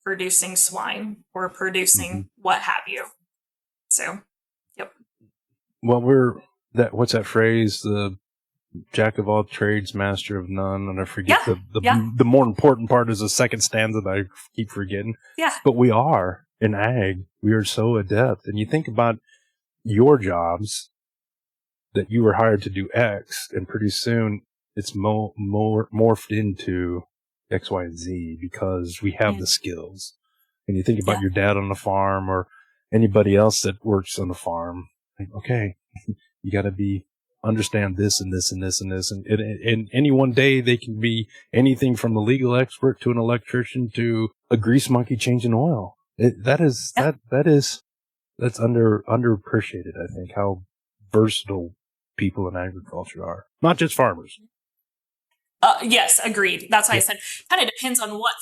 producing swine or producing what have you. So, yep. Well, what's that phrase? The jack of all trades, master of none. And I forget the more important part is the second stanza that I keep forgetting. Yeah. But we are in ag. We are so adept. And you think about your jobs that you were hired to do X, and pretty soon it's morphed into X, Y, and Z because we have the skills. And you think about your dad on the farm, or anybody else that works on the farm. Like, okay, you got to understand this and this and this and this. And any one day they can be anything from a legal expert to an electrician to a grease monkey changing oil. That's underappreciated, I think, how versatile people in agriculture are. Not just farmers. Yes, agreed. That's why I said kind of depends on what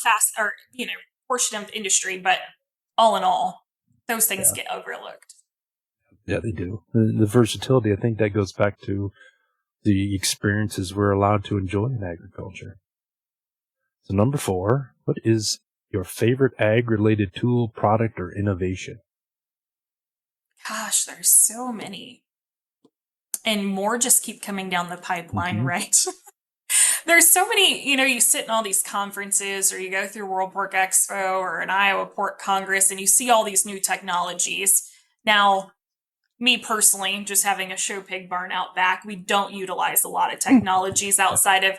portion of the industry, but all in all, those things get overlooked. Yeah, they do. The versatility, I think that goes back to the experiences we're allowed to enjoy in agriculture. So number 4, what is your favorite ag-related tool, product, or innovation? Gosh, there's so many. And more just keep coming down the pipeline, right? There's so many, you sit in all these conferences or you go through World Pork Expo or an Iowa Pork Congress and you see all these new technologies. Now, me personally, just having a show pig barn out back, we don't utilize a lot of technologies outside of,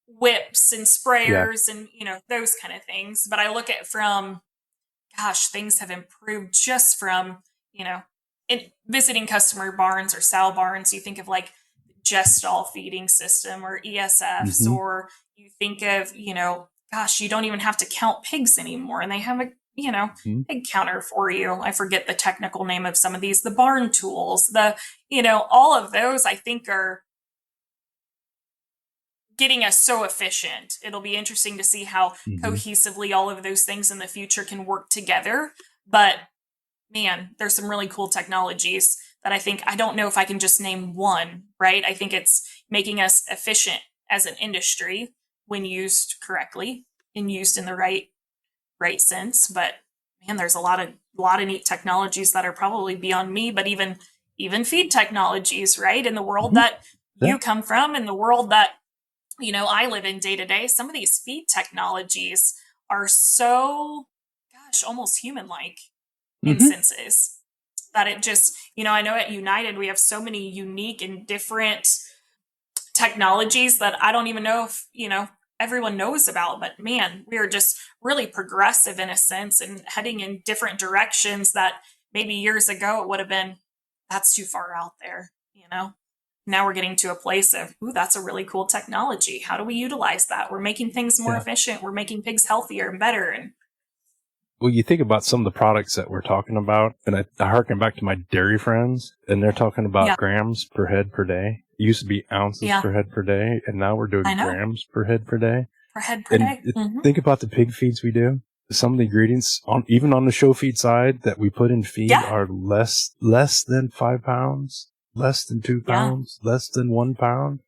whips and sprayers and, those kind of things. But I look at things have improved just from, in visiting customer barns or sow barns. You think of like Gestall feeding system or ESFs, or you think of, you don't even have to count pigs anymore. And they have a, pig counter for you. I forget the technical name of some of these, the barn tools, all of those I think are getting us so efficient. It'll be interesting to see how cohesively all of those things in the future can work together. But man, there's some really cool technologies that I don't know if I can just name one, right? I think it's making us efficient as an industry when used correctly and used in the right sense. But man, there's a lot of neat technologies that are probably beyond me, but even feed technologies, right? In the world that you come from, in the world that, I live in day to day, some of these feed technologies are so, almost human-like in senses that it just, I know at United, we have so many unique and different technologies that I don't even know if, everyone knows about, but man, we are just really progressive in a sense and heading in different directions that maybe years ago it would have been, that's too far out there, Now we're getting to a place of, that's a really cool technology. How do we utilize that? We're making things more efficient. We're making pigs healthier and better. And well, you think about some of the products that we're talking about, and I harken back to my dairy friends, and they're talking about grams per head per day. It used to be ounces per head per day, and now we're doing grams per head per day. Per head per day. Think about the pig feeds we do. Some of the ingredients, even on the show feed side, that we put in feed are less than 5 pounds, less than 2 pounds, less than 1 pound.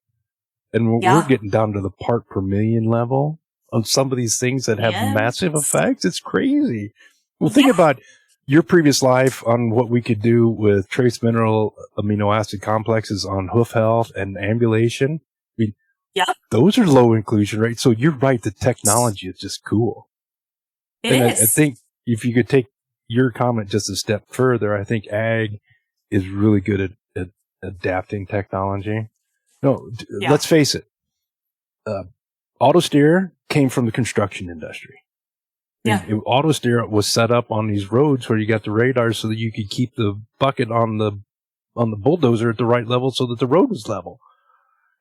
And we're getting down to the part per million level on some of these things that have massive effects. It's crazy. Well, think about your previous life on what we could do with trace mineral amino acid complexes on hoof health and ambulation. I mean, those are low inclusion rates. So you're right. The technology is just cool. I think if you could take your comment just a step further, I think ag is really good at adapting technology. No, let's face it. Auto steer came from the construction industry. Auto steer was set up on these roads where you got the radar so that you could keep the bucket on the bulldozer at the right level so that the road was level.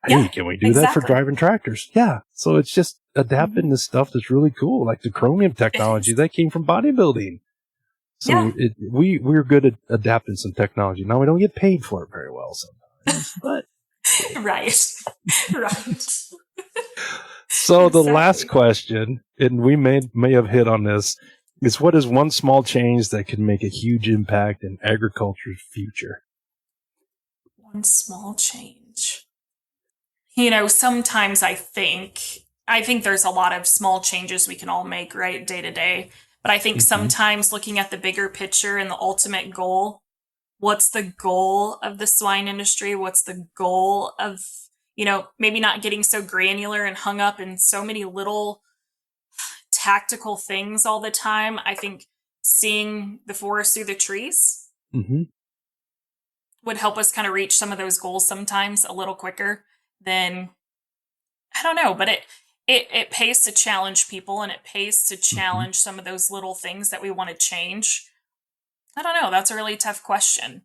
Hey, can we do that for driving tractors? Yeah. So it's just adapting this stuff that's really cool, like the chromium technology that came from bodybuilding. So we're good at adapting some technology. Now we don't get paid for it very well sometimes, but right. So the last question, and we may have hit on this, is what is one small change that can make a huge impact in agriculture's future? One small change. Sometimes I think there's a lot of small changes we can all make, right, day to day. But I think sometimes looking at the bigger picture and the ultimate goal, what's the goal of the swine industry? What's the goal of, maybe not getting so granular and hung up in so many little tactical things all the time. I think seeing the forest through the trees would help us kind of reach some of those goals sometimes a little quicker than, I don't know, but it pays to challenge people and it pays to challenge some of those little things that we want to change I don't know. That's a really tough question.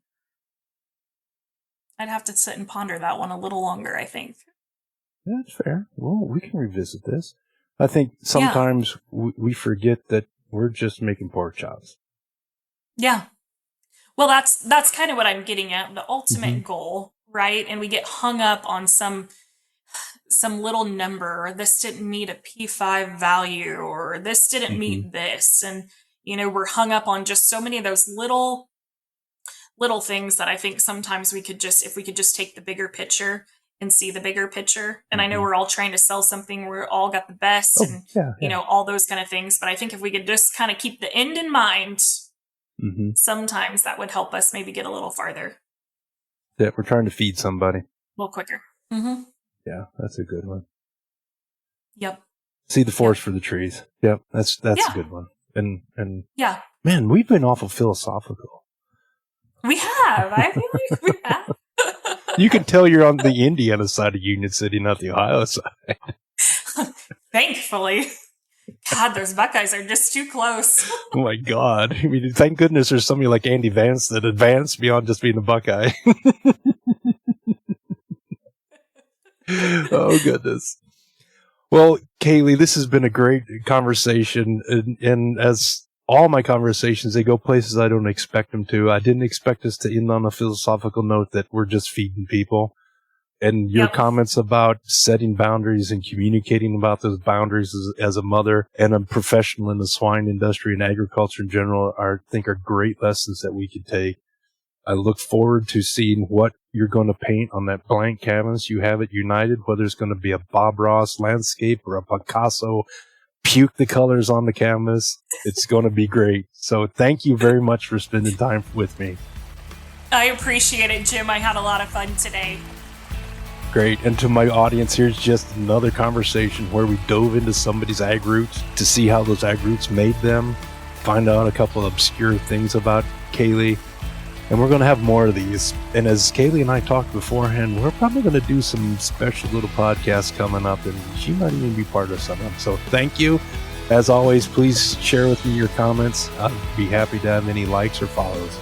I'd have to sit and ponder that one a little longer, I think. Yeah, that's fair. Well, we can revisit this. I think sometimes we forget that we're just making pork chops. Yeah. Well, that's kind of what I'm getting at, the ultimate goal, right? And we get hung up on some little number, or this didn't meet a P5 value, or this didn't meet this. And, we're hung up on just so many of those little things that I think sometimes if we could just take the bigger picture and see the bigger picture. And I know we're all trying to sell something, we're all got the best and all those kind of things. But I think if we could just kind of keep the end in mind, sometimes that would help us maybe get a little farther. Yeah, we're trying to feed somebody. A little quicker. Yeah, that's a good one. Yep. See the forest for the trees. Yep, that's a good one. And yeah, man, we've been awful philosophical. We have. I feel like we have. You can tell you're on the Indiana side of Union City, not the Ohio side. Thankfully. God, those Buckeyes are just too close. Oh my God. I mean, thank goodness there's somebody like Andy Vance that advanced beyond just being a Buckeye. Oh, goodness. Well, Kaylee, this has been a great conversation. And as all my conversations, they go places I don't expect them to. I didn't expect us to end on a philosophical note that we're just feeding people. And your comments about setting boundaries and communicating about those boundaries as a mother and a professional in the swine industry and agriculture in general I think are great lessons that we could take. I look forward to seeing what you're going to paint on that blank canvas you have at United, whether it's going to be a Bob Ross landscape or a Picasso. Puke the colors on the canvas. It's going to be great. So thank you very much for spending time with me. I appreciate it, Jim. I had a lot of fun today. Great. And to my audience, here's just another conversation where we dove into somebody's ag roots to see how those ag roots made them, find out a couple of obscure things about Kaylee. And we're going to have more of these. And as Kaylee and I talked beforehand, we're probably going to do some special little podcasts coming up, and she might even be part of some of them. So thank you. As always, please share with me your comments. I'd be happy to have any likes or follows.